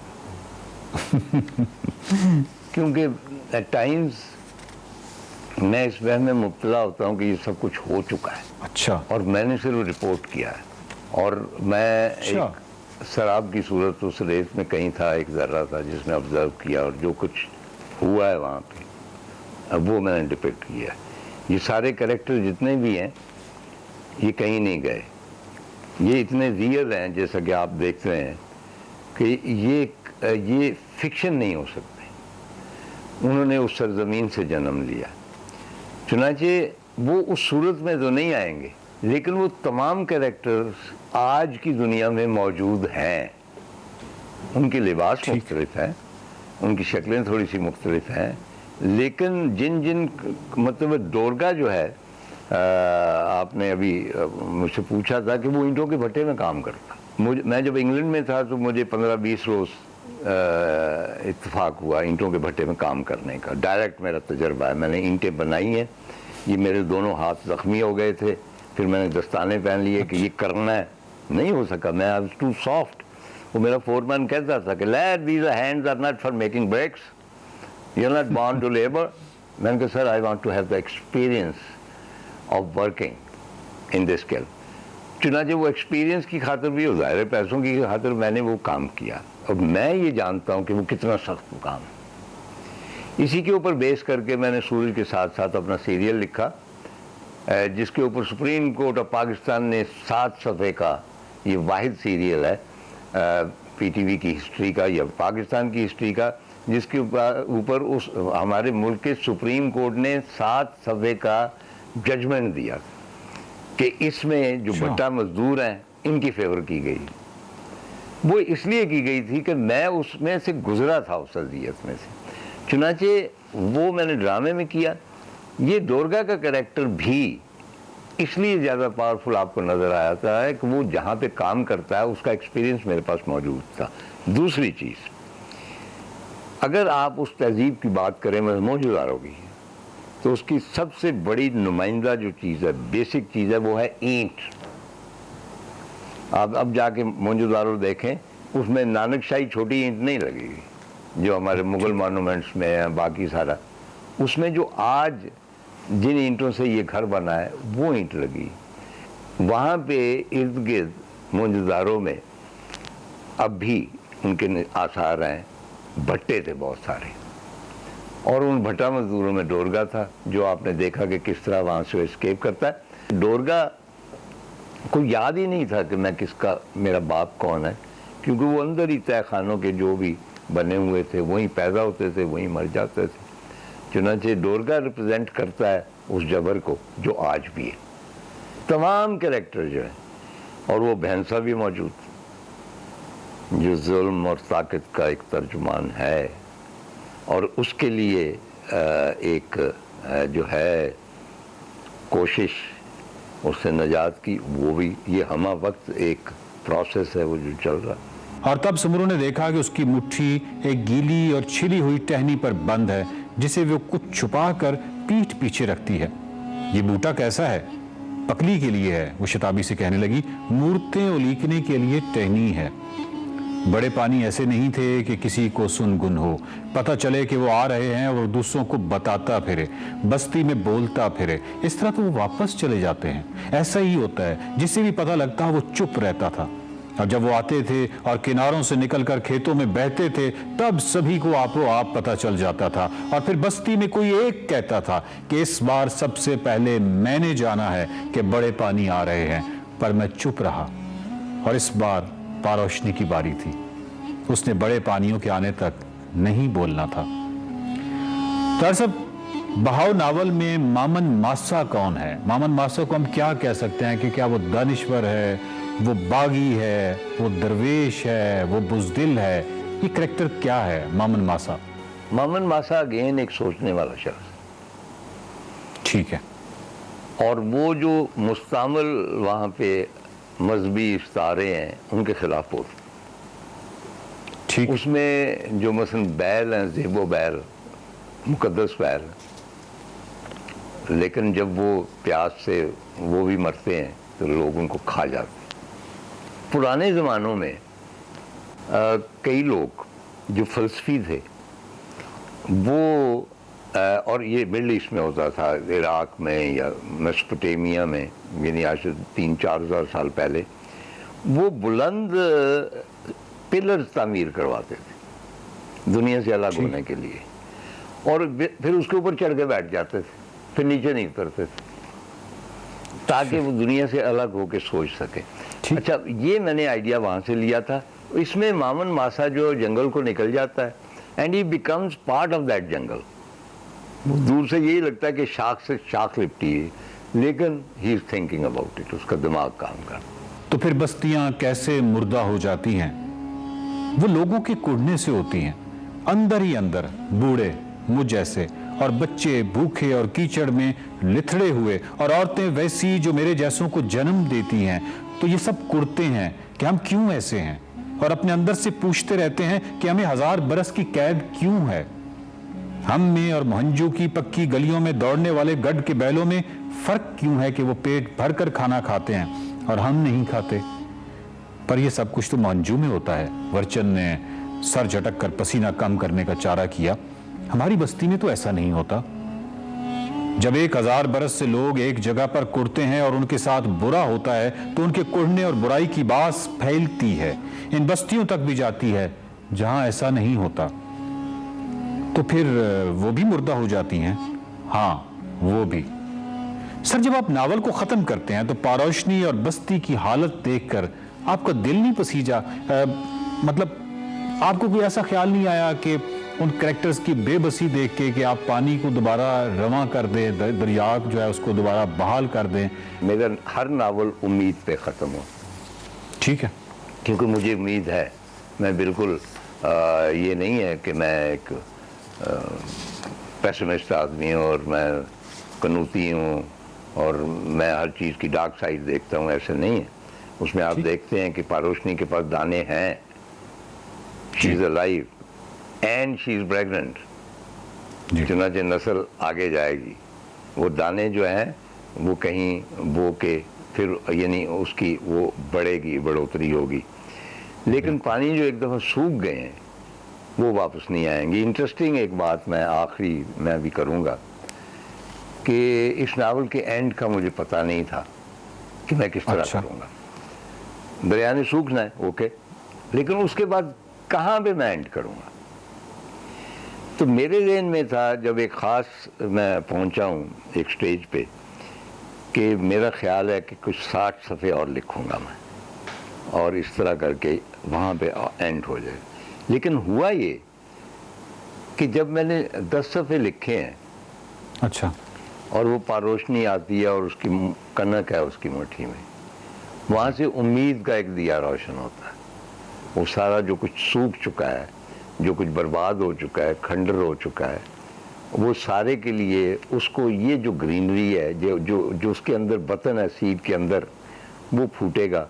क्योंकि एट टाइम्स मैं इस वहम में मुब्तला होता हूँ कि ये सब कुछ हो चुका है। अच्छा। और मैंने सिर्फ रिपोर्ट किया है, और मैं एक शराब की सूरत उस रेत में कहीं था, एक ज़र्रा था जिसमें ऑब्जर्व किया, और जो कुछ हुआ है वहाँ पे अब वो मैंने डिपिक्ट किया। ये सारे कैरेक्टर जितने भी हैं ये कहीं नहीं गए, ये इतने रियल हैं जैसा कि आप देख रहे हैं कि ये फिक्शन नहीं हो सकते। उन्होंने उस सरजमीन से जन्म लिया, चुनांचे वो उस सूरत में तो नहीं आएंगे, लेकिन वो तमाम कैरेक्टर्स आज की दुनिया में मौजूद हैं। उनके लिबास मुख्तलिफ हैं, उनकी शक्लें थोड़ी सी मुख्तलिफ हैं, लेकिन जिन मतलब डोरगा जो है, आपने अभी मुझसे पूछा था कि वो ईंटों के भट्टे में काम करता। मैं जब इंग्लैंड में था तो मुझे 15-20 रोज़ इत्तेफाक हुआ ईंटों के भट्टे में काम करने का। डायरेक्ट मेरा तजर्बा है, मैंने ईंटें बनाई हैं। ये मेरे दोनों हाथ ज़ख्मी हो गए थे, फिर मैंने दस्ताने पहन लिए कि ये करना है, नहीं हो सका, मैं आई वाज टू सॉफ्ट। वो मेरा फोरमैन कहता था कि lad these hands are not for making breaks, you are not born to labour. मैंने कहा sir I want to have the experience of working, in the scale. चुनाचे वो एक्सपीरियंस की खातिर भी और ज़ाहिर पैसों की खातिर मैंने वो काम किया, और मैं ये जानता हूँ कि वो कितना सख्त काम है। इसी के ऊपर बेस करके मैंने सूरज के साथ साथ अपना सीरियल लिखा, जिसके ऊपर सुप्रीम कोर्ट ऑफ पाकिस्तान ने 7 सफ़े का ये वाहिद सीरियल है पीटीवी की हिस्ट्री का या पाकिस्तान की हिस्ट्री का, जिसके ऊपर उस हमारे मुल्क के सुप्रीम कोर्ट ने 7 सफ़े का जजमेंट दिया कि इसमें जो भट्टा मजदूर हैं इनकी फेवर की गई। वो इसलिए की गई थी कि मैं उसमें से गुजरा था, उस अज़ियत में से। चुनाचे वो मैंने ड्रामे में किया। ये डोरगा का कैरेक्टर भी इसलिए ज़्यादा पावरफुल आपको नज़र आया था कि वो जहाँ पे काम करता है उसका एक्सपीरियंस मेरे पास मौजूद था। दूसरी चीज़, अगर आप उस तहजीब की बात करें मोहनजोदारो की, तो उसकी सबसे बड़ी नुमाइंदा जो चीज़ है, बेसिक चीज़ है, वो है ईंट। आप अब जाके मोहनजोदारो देखें, उसमें नानकशाही छोटी ईंट नहीं लगेगी जो हमारे मुग़ल मॉन्यूमेंट्स में है, बाकी सारा उसमें जो आज जिन ईंटों से ये घर बना है वो ईंट लगी। वहाँ पे इर्द गिर्द मोहनजोदारो में अब भी उनके आसार हैं, भट्टे थे बहुत सारे, और उन भट्टा मजदूरों में डोरगा था, जो आपने देखा कि किस तरह वहाँ से एस्केप करता है। डोरगा को याद ही नहीं था कि मैं किसका, मेरा बाप कौन है, क्योंकि वो अंदर ही तय खानों के जो भी बने हुए थे वहीं पैदा होते थे, वहीं मर जाते थे। चुनांचे डोरगा रिप्रेजेंट करता है उस जबर को जो आज भी है। तमाम कैरेक्टर जो है, और वो भैंसा भी मौजूद जो जुल्म और ताकत का एक तर्जुमान है, और उसके लिए एक जो है कोशिश उससे नजात की, वो भी ये हमा वक्त एक प्रोसेस है वो जो चल रहा है। और तब सुमरू ने देखा कि उसकी मुट्ठी एक गीली और छिली हुई टहनी पर बंद है, जिसे वो कुछ छुपा कर पीठ पीछे रखती है। ये बूटा कैसा है? पकली के लिए है, वो शताबी से कहने लगी। मूर्तें उलीकने के लिए टहनी है। बड़े पानी ऐसे नहीं थे कि किसी को सुनगुन हो, पता चले कि वो आ रहे हैं और दूसरों को बताता फिरे, बस्ती में बोलता फिरे। इस तरह तो वो वापस चले जाते हैं। ऐसा ही होता है, जिसे भी पता लगता वो चुप रहता था। और जब वो आते थे और किनारों से निकलकर खेतों में बहते थे, तब सभी को आपो आप पता चल जाता था। और फिर बस्ती में कोई एक कहता था कि इस बार सबसे पहले मैंने जाना है कि बड़े पानी आ रहे हैं। पर मैं चुप रहा, और इस बार पारोशनी की बारी थी। उसने बड़े पानियों के आने तक नहीं बोलना था। दरअसल बहाव नावल में मामन मासा कौन है? मामन मासा को हम क्या कह सकते हैं कि क्या वो दानिश्वर है, वो बागी है, वो दरवेश है, वो बुज़दिल है? ये करैक्टर क्या है मामन मासा? मामन मासा अगेन एक सोचने वाला शख्स। ठीक है। और वो जो मुस्तामिल वहाँ पे मजहबी इफ्तारे हैं उनके खिलाफ बोल। ठीक। उसमें जो मसलन बैल हैं, ज़ेबो बैल, मुकद्दस बैल, लेकिन जब वो प्यास से वो भी मरते हैं तो लोग उनको खा जाते हैं। पुराने ज़मानों में कई लोग जो फ़लसफ़ी थे वो और ये मिडल ईस्ट में होता था, इराक़ में या मेसोपोटामिया में, यानी आज से 3-4 हज़ार साल पहले, वो बुलंद पिलर्स तामीर करवाते थे दुनिया से अलग होने के लिए, और फिर उसके ऊपर चढ़ के बैठ जाते थे, फिर नीचे नहीं उतरते थे, ताकि वो दुनिया से अलग होकर सोच सके। अच्छा, ये मैंने आइडिया वहाँ से लिया था। इसमें मामन मासा जो जंगल को निकल जाता है and he becomes part of that jungle. दूर से यही लगता है कि शाख से शाख लिपटी है, लेकिन he is thinking about it, उसका दिमाग काम कर। तो फिर बस्तियां कैसे मुर्दा हो जाती हैं? वो लोगों के कुढ़ने से होती हैं, अंदर ही अंदर। बूढ़े मुझ जैसे और बच्चे भूखे और कीचड़ में लिथड़े हुए, और औरतें वैसी जो मेरे जैसों को जन्म देती हैं। तो ये सब कुढ़ते हैं कि हम क्यों ऐसे हैं, और अपने अंदर से पूछते रहते हैं कि हमें 1000 बरस की कैद क्यों है। हम में और मोहंजू की पक्की गलियों में दौड़ने वाले गढ़ के बैलों में फर्क क्यों है कि वो पेट भरकर खाना खाते हैं और हम नहीं खाते। पर ये सब कुछ तो मोहंजू में होता है। वर्चन ने सर झटक कर पसीना कम करने का चारा किया। हमारी बस्ती में तो ऐसा नहीं होता। जब 1000 बरस से लोग एक जगह पर कुड़ते हैं और उनके साथ बुरा होता है तो उनके कुड़ने और बुराई की बास फैलती है, इन बस्तियों तक भी जाती है जहां ऐसा नहीं होता। तो फिर वो भी मुर्दा हो जाती हैं। हाँ, वो भी। सर, जब आप नावल को खत्म करते हैं तो पारोशनी और बस्ती की हालत देखकर आपका दिल नहीं पसीजा? मतलब आपको कोई ऐसा ख्याल नहीं आया कि उन कैरेक्टर्स की बेबसी देख के कि आप पानी को दोबारा रवां कर दें, दरिया जो है उसको दोबारा बहाल कर दें? मेरा हर नावल उम्मीद पे ख़त्म हो। ठीक है, क्योंकि मुझे उम्मीद है, मैं बिल्कुल ये नहीं है कि मैं एक पेसिमिस्ट आदमी हूँ और मैं कनूती हूँ और मैं हर चीज़ की डार्क साइड देखता हूँ, ऐसे नहीं है। उसमें आप देखते हैं कि पारोशनी के पास दाने हैं, she is alive and she is pregnant, चुनाचे नस्ल आगे जाएगी। वो दाने जो हैं वो कहीं बो के फिर यानी उसकी वो बढ़ेगी, बढ़ोतरी होगी। लेकिन पानी जो एक दफ़ा सूख गए हैं वो वापस नहीं आएंगे। इंटरेस्टिंग एक बात मैं आखिरी मैं भी करूँगा कि इस नावल के एंड का मुझे पता नहीं था कि मैं किस तरह करूँगा। दरिया ने सूखना है, ओके, लेकिन उसके बाद कहाँ पे मैं एंड करूँगा? तो मेरे ज़हन में था जब एक ख़ास मैं पहुँचा हूँ एक स्टेज पे कि मेरा ख्याल है कि कुछ 60 सफ़े और लिखूँगा मैं और इस तरह करके वहाँ पे एंड हो जाए। लेकिन हुआ ये कि जब मैंने 10 सफ़े लिखे हैं, अच्छा, और वो पारोशनी आती है और उसकी कनक है उसकी मुट्ठी में, वहाँ से उम्मीद का एक दिया रोशन होता है। वो सारा जो कुछ सूख चुका है, जो कुछ बर्बाद हो चुका है, खंडर हो चुका है, वो सारे के लिए उसको ये जो ग्रीनरी है, जो उसके अंदर बतन है सीड के अंदर, वो फूटेगा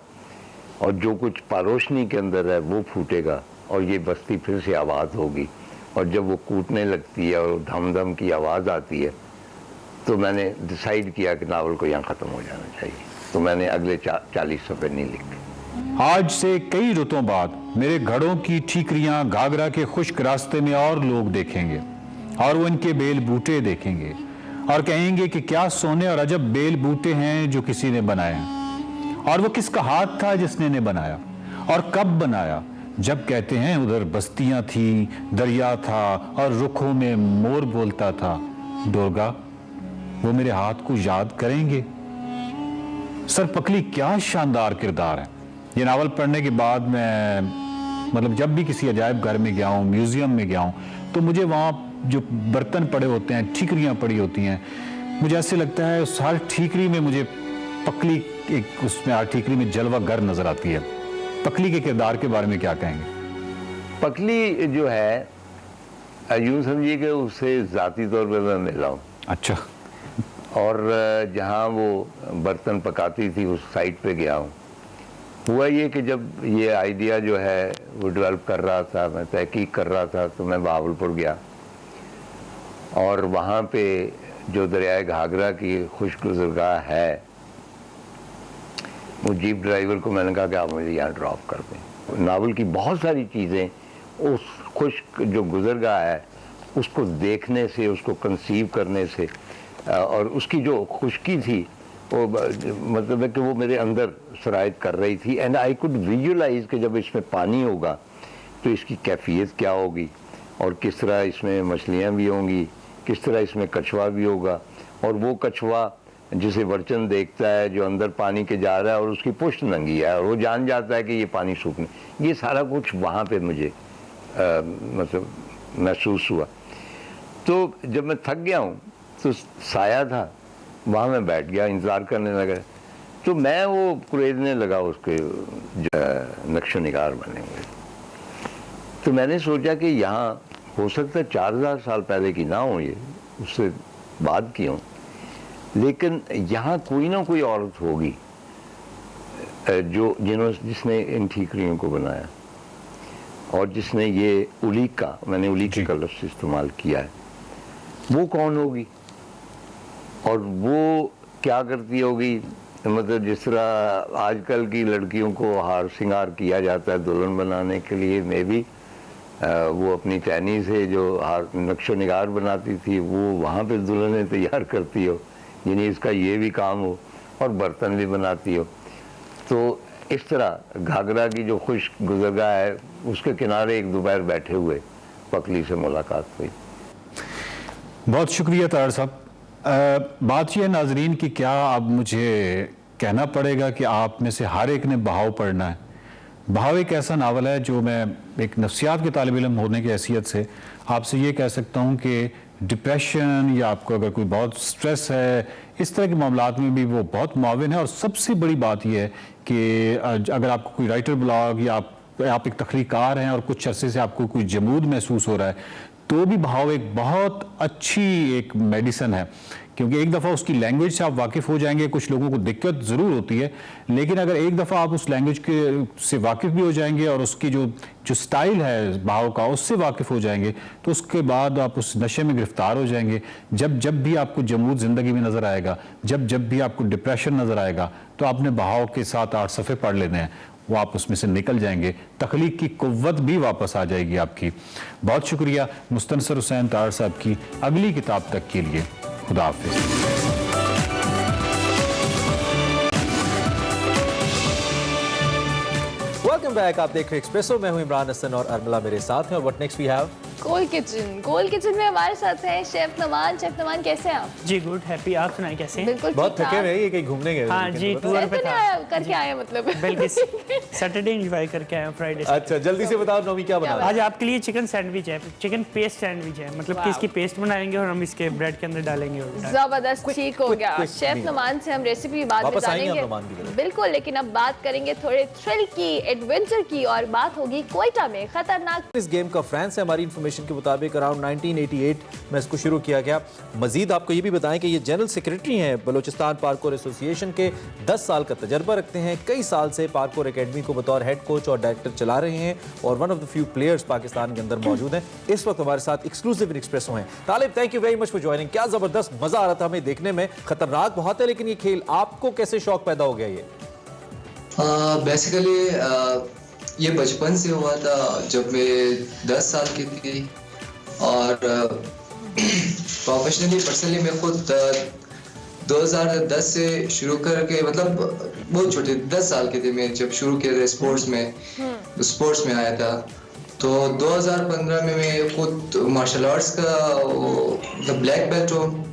और जो कुछ पारोशनी के अंदर है वो फूटेगा और ये बस्ती फिर से आबाद होगी। और जब वो कूटने लगती है और धम धम की आवाज़ आती है तो मैंने डिसाइड किया कि नावल को यहाँ ख़त्म हो जाना चाहिए। तो मैंने अगले 40 सफ़े नहीं लिखे। आज से कई रुतों बाद मेरे घड़ों की ठीकरियां घाघरा के खुश्क रास्ते में और लोग देखेंगे और वो इनके बेल बूटे देखेंगे और कहेंगे कि क्या सोने और अजब बेल बूटे हैं जो किसी ने बनाए हैं, और वो किसका हाथ था जिसने इन्हें बनाया और कब बनाया। जब कहते हैं उधर बस्तियां थी, दरिया था और रुखों में मोर बोलता था, दुर्गा वो मेरे हाथ को याद करेंगे। सर पकली क्या शानदार किरदार है। ये नावल पढ़ने के बाद मैं मतलब जब भी किसी अजायब घर में गया हूँ, म्यूजियम में गया हूँ, तो मुझे वहाँ जो बर्तन पड़े होते हैं, ठीकरियाँ पड़ी होती हैं, मुझे ऐसे लगता है उस हर ठीकरी में मुझे पकली एक उसमें हर ठीकरी में जलवा गर नजर आती है। पकली के किरदार के बारे में क्या कहेंगे? पकली जो है यूँ समझिए कि उससे ज़ाती तौर पर मैं मिला हूँ। अच्छा। और जहाँ वो बर्तन पकाती थी उस साइट पे गया हूँ। हुआ ये कि जब ये आइडिया जो है वो डेवलप कर रहा था, मैं तहकीक कर रहा था, तो मैं बहावलपुर गया और वहाँ पे जो दरियाए घाघरा की खुशगुज़रगाह है, वो जीप ड्राइवर को मैंने कहा कि आप मुझे यहाँ ड्रॉप कर दें। नावल की बहुत सारी चीज़ें उस खुश्क जो गुज़रगाह है उसको देखने से, उसको कंसीव करने से और उसकी जो खुश्की थी वो मतलब है कि वो मेरे अंदर सरायत कर रही थी। एंड आई कुड विजुलाइज कि जब इसमें पानी होगा तो इसकी कैफियत क्या होगी और किस तरह इसमें मछलियाँ भी होंगी, किस तरह इसमें कछुआ भी होगा। और वो कछुआ जिसे वर्चन देखता है जो अंदर पानी के जा रहा है और उसकी पुष्ट नंगी है और वो जान जाता है कि ये पानी सूखने, ये सारा कुछ वहाँ पे मुझे मतलब महसूस हुआ। तो जब मैं थक गया हूँ तो साया था, वहाँ मैं बैठ गया, इंतज़ार करने लगा। तो मैं वो कुरेदने लगा उसके जो नक्शो निगार बने हुए। तो मैंने सोचा कि यहाँ हो सकता है 4000 साल पहले की ना हो, ये उससे बाद की हो, लेकिन यहाँ कोई ना कोई औरत होगी जिसने इन ठीकरियों को बनाया और जिसने ये उलीका, मैंने उलीके का लफ्ज़ इस्तेमाल किया है, वो कौन होगी और वो क्या करती होगी। मतलब जिस तरह आजकल की लड़कियों को हार श्रृंगार किया जाता है दुल्हन बनाने के लिए, मैं भी वो अपनी चैनी से जो नक्शो निगार बनाती थी वो वहाँ पे दुल्हनें तैयार करती हो, यानी इसका ये भी काम हो, और बर्तन भी बनाती हो। तो इस तरह घाघरा की जो खुश गुज़रगाह है उसके किनारे एक दोपहर बैठे हुए पकली से मुलाकात हुई। बहुत शुक्रिया तार साहब। बात यह नाजरीन कि क्या अब मुझे कहना पड़ेगा कि आप में से हर एक ने बहाव पढ़ना है। बहाव एक ऐसा नावल है जो मैं एक नफ्सियात के तालिब इल्म होने की हैसियत से आपसे ये कह सकता हूँ कि डिप्रेशन या आपको अगर कोई बहुत स्ट्रेस है, इस तरह के मामलात में भी वो बहुत मुआविन है। और सबसे बड़ी बात यह है कि अगर आपको कोई राइटर ब्लॉग या आप एक तख्लीकार हैं और कुछ अरसे से आपको कोई जमूद महसूस हो रहा है, तो भी बहाव एक बहुत अच्छी एक मेडिसिन है, क्योंकि एक दफ़ा उसकी लैंग्वेज से आप वाकिफ़ हो जाएंगे। कुछ लोगों को दिक्कत ज़रूर होती है, लेकिन अगर एक दफ़ा आप उस लैंग्वेज के से वाकिफ़ भी हो जाएंगे और उसकी जो स्टाइल है बहाव का उससे वाकिफ़ हो जाएंगे, तो उसके बाद आप उस नशे में गिरफ्तार हो जाएंगे। जब भी आपको जमूद ज़िंदगी में नज़र आएगा, जब भी आपको डिप्रेशन नज़र आएगा, तो आपने बहाव के साथ 8 सफ़े पढ़ लेने हैं, वो आप उसमें से निकल जाएंगे, तख्लीक की कुव्वत भी वापस आ जाएगी आपकी। बहुत शुक्रिया मुस्तनसर हुसैन तार साहब की। अगली किताब तक के लिए खुदा हाफिज़। वेलकम बैक, आप देख रहे हैं एक्सप्रेसो। मैं हूं इमरान हसन और अर्मिला मेरे साथ हैं। और व्हाट नेक्स्ट वी हैव गोल किचन में हमारे साथ हैं शेफ नमान। शेफ नमान, कैसे हैं आप? जी गुड, हैप्पी। आप सुनाएं कैसे हैं? बिल्कुल बहुत थके हुए हैं, ये कहीं घूमने गए? हाँ जी, टूर पे था। करके आए मतलब बल्कि सैटरडे एंजॉय करके आए, फ्राइडे। अच्छा, जल्दी से बताओ नोमी क्या बना? आज आपके लिए चिकन सैंडविच है, चिकन पेस्ट सैंडविच है, मतलब कि इसकी पेस्ट बनाएंगे और हम इसके ब्रेड के अंदर डालेंगे। जबरदस्त, ठीक हो गया। शेफ नमान से हम रेसिपी बाद में जानेंगे, बिल्कुल, लेकिन अब बात करेंगे थोड़े थ्रिल की, एडवेंचर की, और बात होगी कोयटा में खतरनाक। इस गेम का फ्रांस से हमारी इंफॉर्मेशन के मुताबिक अराउंड 1988 में इसको शुरू किया गया। मजीद आपको ये भी बताएं कि ये जनरल सेक्रेटरी हैं बलूचिस्तान पार्कोर एसोसिएशन के, 10 साल का तजर्बा रखते हैं, कई साल से पार्कोर एकेडमी को बतौर हेड कोच और डायरेक्टर चला रहे हैं, और one of the few players Pakistan के अंदर मौजूद हैं। इस वक्त हमारे साथ एक्सक्लूसिव इन एक्सप्रेसो हैं। Talib, thank you very much for joining. क्या जबरदस्त मजा आ रहा था हमें देखने में। खतरनाक बहुत है, लेकिन ये खेल आपको कैसे शौक पैदा हो गया? ये बेसिकली ये बचपन से हुआ था, जब मैं 10 साल की थी, और प्रोफेशनली पर्सनली मैं खुद 2010 से शुरू करके, मतलब बहुत छोटे 10 साल के थे मैं जब शुरू किया था स्पोर्ट्स में आया था। तो 2015 में मैं खुद मार्शल आर्ट्स का ब्लैक बेल्ट हूँ,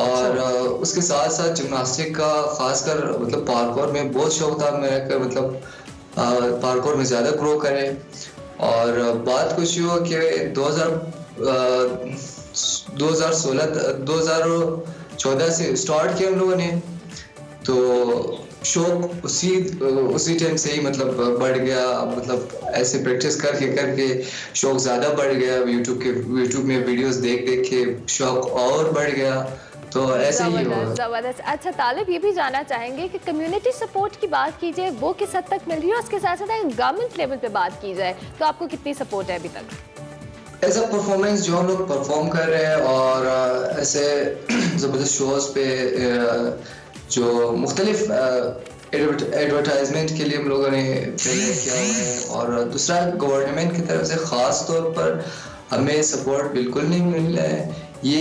और उसके साथ साथ जिम्नास्टिक का, खासकर मतलब पार्कोर में बहुत शौक था मेरा, मतलब पार्कोर में ज़्यादा ग्रो करें। और बात कुछ हुआ कि 2014 से स्टार्ट किया हम लोगों ने, तो शौक उसी टाइम से ही मतलब बढ़ गया। मतलब ऐसे प्रैक्टिस करके शौक ज़्यादा बढ़ गया, यूट्यूब में वीडियोस देख के शौक और बढ़ गया। तो ऐसे ही जबरदस्त। अच्छा तालिब, ये भी जानना चाहेंगे कि कम्युनिटी सपोर्ट की बात की जाए, वो किस हद तक मिल रही है, उसके साथ साथ गवर्नमेंट लेवल पे बात की जाए तो आपको कितनी सपोर्ट है अभी तक? ऐसा परफॉर्मेंस जो हम लोग परफॉर्म कर रहे हैं, और ऐसे ज़बरदस्त शोज पे जो मुख्तलिफ एडवर्टाइजमेंट के लिए हम लोगों ने पहले किया हुआ है, और दूसरा गवर्नमेंट की तरफ से ख़ास तौर पर हमें सपोर्ट बिल्कुल नहीं मिल रहा है। ये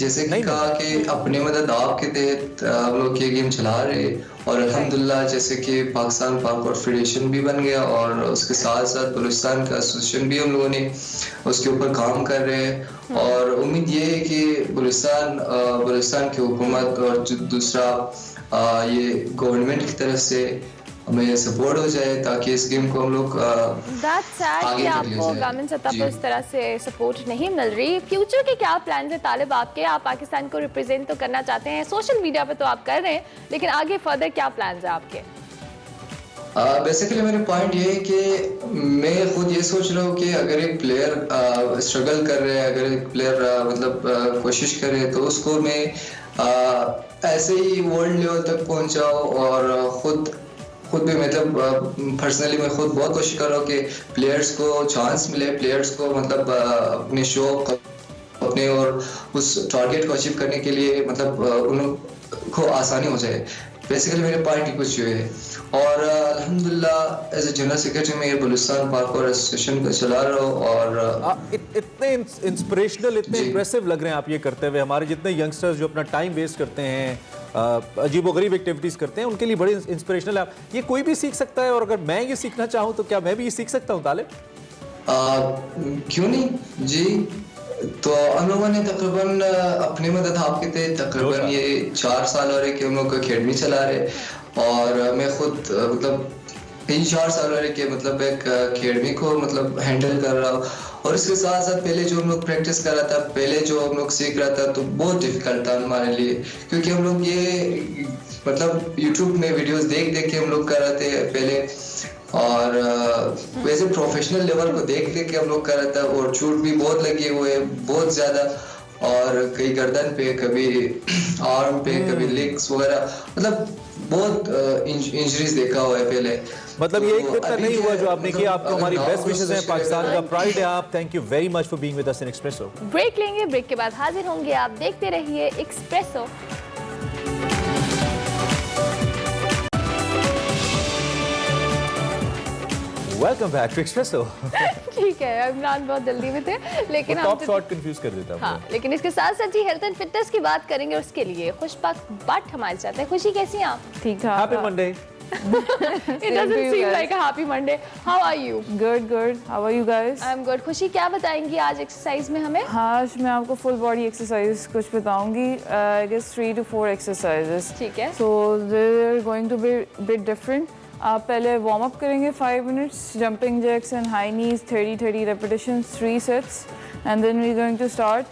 जैसे कि कहा कि अपनी मदद आपके तहत हम लोग ये गेम चला रहे, और अल्हम्दुलिल्लाह जैसे कि पाकिस्तान पार्कोर फेडरेशन भी बन गया, और उसके साथ साथ बलूचिस्तान का एसोसिएशन भी हम लोगों ने उसके ऊपर काम कर रहे हैं। और उम्मीद ये है कि बलूचिस्तान की हुकूमत और दूसरा ये गवर्नमेंट की तरफ से हमें सपोर्ट हो जाए, ताकि इस गेम को हम लोग कि आपको गवर्नमेंट सतह पर इस तरह से सपोर्ट नहीं मिल रही। फ्यूचर के क्या प्लान है तालिब आपके? आप पाकिस्तान को रिप्रेजेंट तो करना चाहते हैं, सोशल मीडिया पे तो आप कर रहे हैं, लेकिन आगे फर्दर क्या प्लान है आपके? बेसिकली मेरा पॉइंट ये है कि मैं खुद ये सोच रहा हूँ कि अगर एक प्लेयर स्ट्रगल कर रहे हैं, अगर एक प्लेयर मतलब कोशिश करे, तो उसको मैं ऐसे ही वर्ल्ड लेवल तक पहुँचाऊँ, और खुद भी मतलब पर्सनली मैं खुद बहुत कोशिश कर रहा हूँ कि प्लेयर्स को चांस मिले, प्लेयर्स को मतलब अपने शौक अपने और उस टारगेट को अचीव करने के लिए मतलब उनको आसानी हो जाए। बेसिकली मेरे पार्टी को चाहिए और अल्हम्दुलिल्लाह एज ए जनरल सेक्रेटरी मैं ये बलूचिस्तान पार्कोर एसोसिएशन को चला रहा हूँ। और इतने इंस्पिरेशनल, इतने इम्प्रेसिव लग रहे हैं आप ये करते हुए। हमारे जितने यंगस्टर्स जो अपना टाइम वेस्ट करते हैं, अजीबोगरीब एक्टिविटीज़ करते हैं, उनके लिए बड़े इंस्पिरेशनल है। ये कोई भी सीख सकता है और अगर मैं ये सीखना चाहूँ तो क्या मैं भी ये सीख सकता हूँ तालिब? क्यों नहीं जी। तो हम लोगों ने तकरीबन अपनी मदद आपके थे तकरीबन ये 4 साल हो रहे कि हम लोग अकेडमी चला रहे और मैं खुद मतलब 3-4 साल हो रहे कि मतलब एक अकेडमी को मतलब हैंडल कर रहा हूँ। और इसके साथ साथ पहले जो हम लोग प्रैक्टिस कर रहा था, पहले जो हम लोग सीख रहा था तो बहुत डिफिकल्ट था हमारे लिए, क्योंकि हम लोग ये मतलब यूट्यूब में वीडियोस देख देख के हम लोग कर रहे थे पहले और वैसे प्रोफेशनल लेवल को देख देख के हम लोग कर रहे थे और चोट भी बहुत लगी हुए बहुत ज्यादा और कई गर्दन पे, कभी आर्म पे, कभी लेग्स वगैरह, मतलब बहुत इंजरीज देखा हुआ है पहले। मतलब ये एक दिन नहीं हुआ जो आपने किया। आपको हमारी बेस्ट विशेस हैं, पाकिस्तान का प्राइड है आप। Thank you very much for being with us in Expresso. Break लेंगे, ब्रेक के बाद हाजिर होंगे। आप देखते रहिए Expresso. Welcome back to Expresso. ठीक है, इमरान बहुत जल्दी में थे लेकिन टॉप शॉट कंफ्यूज कर देता हाँ, लेकिन इसके साथ साथ जी हेल्थ एंड फिटनेस की बात करेंगे। उसके लिए खुशबख्त बट हमारे साथ है। खुशी कैसी हैं आप? ठीक ठाक। Happy Monday. It doesn't seem like a happy Monday. How are you? Good, good. How are you guys? I'm good. खुशी क्या बताएंगी आज एक्सरसाइज में हमें? आज मैं आपको फुल बॉडी एक्सरसाइज कुछ बताऊंगी। I guess 3 to 4 exercises. ठीक है। So they're going to be bit different. आप पहले वार्म अप करेंगे 5 minutes, jumping jacks and high knees, 30 repetitions, 3 sets, and then we're going to start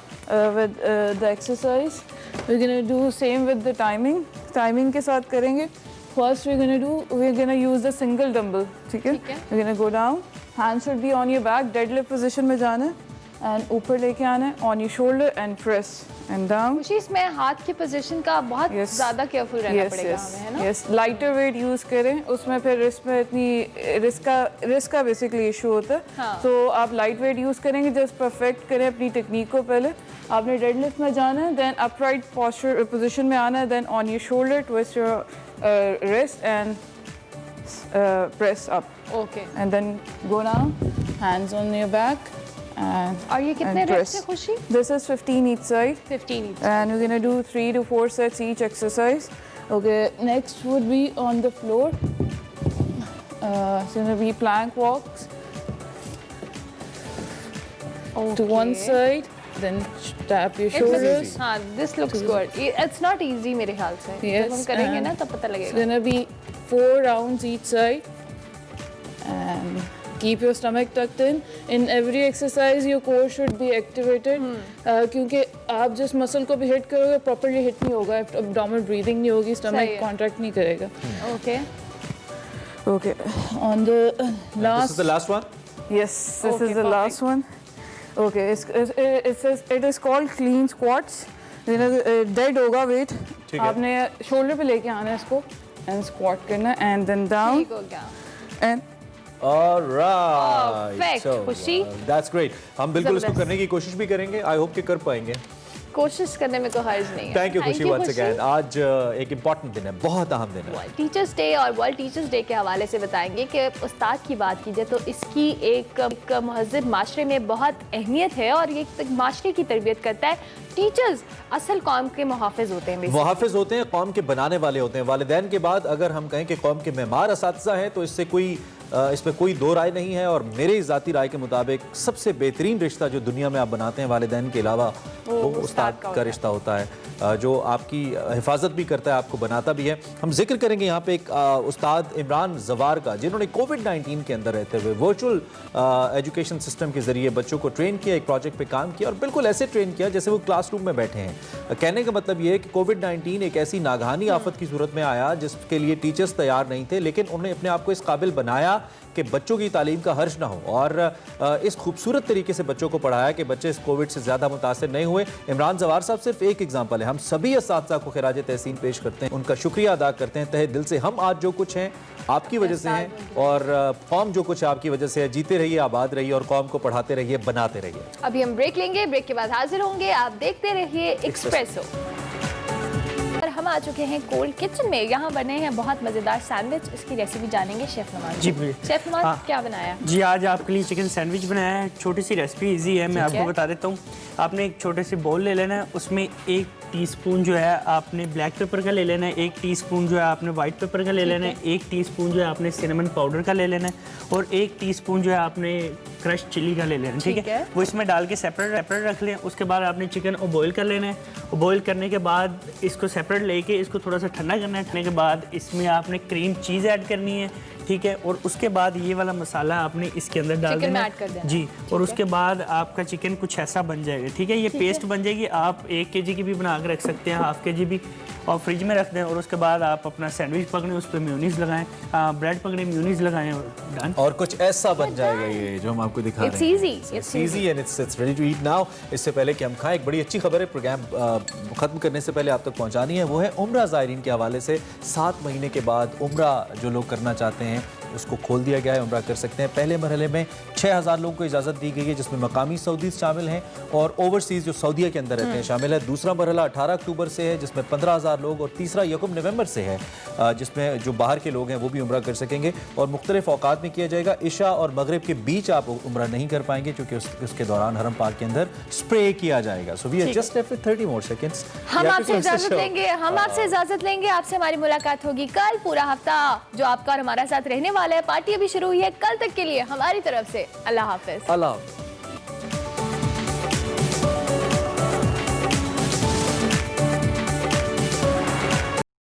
with the exercise. We're going to do same with the timing. Timing के साथ करेंगे। First we're gonna use the single dumbbell, ठीक है? We're gonna go down. Hands should be on your back. Deadlift position में जाना है and ऊपर लेके आना है on your shoulder and press and down. खुशी इसमें हाथ की पोजीशन का बहुत ज़्यादा केयरफुल रहना पड़ेगा हमें, है ना? Yes, lighter weight use करें। उसमें फिर रिस्क में इतनी रिस्क का बेसिकली इशू होता है। तो आप लाइट वेट यूज़ करेंगे, जस्ट परफेक्ट करें अपनी टेक्निक को। पहले आपने डेडलिफ्ट में जाना है, देन अपराइट पोस्चर पोजीशन में आना है, then on your shoulder twist your wrist and press up. Okay. And then go down, hands on your back. और ये कितने reps है खुशी? This is 15 each side. 15 each. And we're gonna do 3 to 4 sets each exercise. Okay. Next would be on the floor. It's gonna be plank walks. Okay. To one side. Then tap your shoulders. हाँ, this looks good. It's not easy मेरे ख्याल से। Yes. जब हम करेंगे ना तब पता लगेगा। It's gonna be 4 rounds each side, and keep your stomach tucked in. In every exercise, your core should be activated. क्योंकि आप जिस मसल को भी हिट करोगे, properly hit नहीं होगा, abdominal breathing नहीं होगी, stomach contract नहीं करेगा। Okay. Okay. On the last. This is the last one. Yes, this is the last one. Okay, it is called clean squats. Dead होगा weight. आपने shoulder पे लेके आना है इसको and squat करना है and then down. ठीक हो गया. And All right. Perfect. खुशी. That's great. हम बिल्कुल इसको करने की कोशिश भी करेंगे। I hope कि कर पाएंगे। कोशिश करने में कोई हर्ज नहीं है। थैंक यू खुशी वंस अगेन। आज एक इम्पॉर्टेंट दिन है, बहुत अहम दिन है। टीचर्स डे और वर्ल्ड टीचर्स डे के हवाले से बताएंगे कि उस्ताद की बात कीजिए तो इसकी एक महज़ब माशरे में बहुत अहमियत है और ये माशरे की तरबियत करता है। टीचर्स असल कौम के मुहाफ़िज़ होते हैं, मुहाफ़िज़ होते हैं, कौम के बनाने वाले होते हैं। वालिदैन के बाद अगर हम कहें कि कौम के मेमार असातिज़ा हैं तो इसमें कोई दो राय नहीं है। और मेरे ज़ाती राय के मुताबिक सबसे बेहतरीन रिश्ता जो दुनिया में आप बनाते हैं वालिदैन के अलावा वो उस्ताद का रिश्ता होता है, जो आपकी हिफाजत भी करता है, आपको बनाता भी है। हम जिक्र करेंगे यहाँ पे एक उस्ताद इमरान जवार का, जिन्होंने कोविड-19 के अंदर रहते हुए वर्चुअल एजुकेशन सिस्टम के ज़रिए बच्चों को ट्रेन किया, एक प्रोजेक्ट पे काम किया और बिल्कुल ऐसे ट्रेन किया जैसे वो क्लासरूम में बैठे हैं। कहने का मतलब ये है कि कोविड-19 एक ऐसी नागहानी आफत की सूरत में आया जिसके लिए टीचर्स तैयार नहीं थे, लेकिन उन्होंने अपने आप को इस काबिल बनाया कि बच्चों की तालीम का हर्ज ना हो और इस खूबसूरत तरीके से बच्चों को पढ़ाया कि बच्चे इस कोविड से ज़्यादा मुतासर नहीं हुए। इमरान जवार साहब सिर्फ एक एग्जाम्पल है। हम सभी असातिज़ा को खिराज तहसीन पेश करते हैं, उनका शुक्रिया अदा करते हैं तहे दिल से। हम आज जो कुछ हैं आपकी वजह से हैं और कौम जो कुछ आपकी वजह से है। जीते रहिए, आबाद रहिए और कौम को पढ़ाते रहिए, बनाते रहिए। अभी हम ब्रेक लेंगे, ब्रेक के बाद हाजिर होंगे। आप देखते रहिए एक्सप्रेसो। और हम आ चुके हैं कोल्ड किचन में। यहाँ बने हैं बहुत मज़ेदार सैंडविच, इसकी रेसिपी जानेंगे शेफ नवाज जी। शेफ नवाज क्या बनाया? जी आज आपके लिए चिकन सैंडविच बनाया है। छोटी सी रेसिपी इजी है, मैं आपको बता देता हूँ। आपने एक छोटे से बाउल ले लेना है, उसमें 1 टीस्पून जो है आपने ब्लैक पेपर का ले लेना है, 1 टीस्पून जो है आपने वाइट पेपर का ले लेना है, 1 टीस्पून जो है आपने सिनेमन पाउडर का ले लेना है और 1 टीस्पून जो है आपने क्रश चिली का ले लेना है। ठीक है, वो इसमें डाल के सेपरेट रख लें। उसके बाद आपने चिकन को बॉईल कर लेना है। बॉईल करने के बाद इसको सेपरेट लेके इसको थोड़ा सा ठंडा करना है। ठंडे के बाद इसमें आपने क्रीम चीज़ ऐड करनी है, ठीक है, और उसके बाद ये वाला मसाला आपने इसके अंदर डाल देना है जी। और उसके बाद आपका चिकन कुछ ऐसा बन जाएगा। ठीक है, ये पेस्ट बन जाएगी। आप 1 kg की भी बना के रख सकते हैं, ½ kg भी, और फ्रिज में रख दें। और उसके बाद आप अपना सैंडविच पकड़ें, उस पर मेयोनीज लगाएं, ब्रेड पकड़ें, मेयोनीज लगाएं और डन। और कुछ ऐसा बन जाएगा ये जो हम आपको दिखा रहे हैं। It's easy and it's ready to eat now। इससे पहले कि हम खाएं, एक बड़ी अच्छी खबर है प्रोग्राम खत्म करने से पहले आप तक पहुंचानी है। वो है उम्रा ज़ायरीन के हवाले से। 7 महीने के बाद उम्रा जो लोग करना चाहते हैं उसको खोल दिया गया है, उम्रा कर सकते हैं। पहले मरहले में 6000 लोगों को इजाज़त दी गई है, जिसमें मकामी सऊदी शामिल हैं और ओवरसीज़ जो सऊदीया के अंदर रहते हैं शामिल है। दूसरा मरहला 18 अक्टूबर से है, जिसमें 15000 लोग, और तीसरा 1 नवंबर से है, जिसमें जो बाहर के लोग हैं वो भी उम्रा कर सकेंगे और मुख्तलिफ औकात में किया जाएगा। इशा और मगरिब के बीच आप उम्रा नहीं कर पाएंगे क्योंकि उसके दौरान हरम पार्क के अंदर स्प्रे किया जाएगा। So we are just left with 30 more seconds. हम आपसे इजाजत लेंगे, आपसे हमारी मुलाकात होगी कल। पूरा हफ्ता जो आपका और हमारा साथ रहने वाला है, पार्टी अभी शुरू हुई है। कल तक के लिए हमारी तरफ से अल्लाह हाफिज।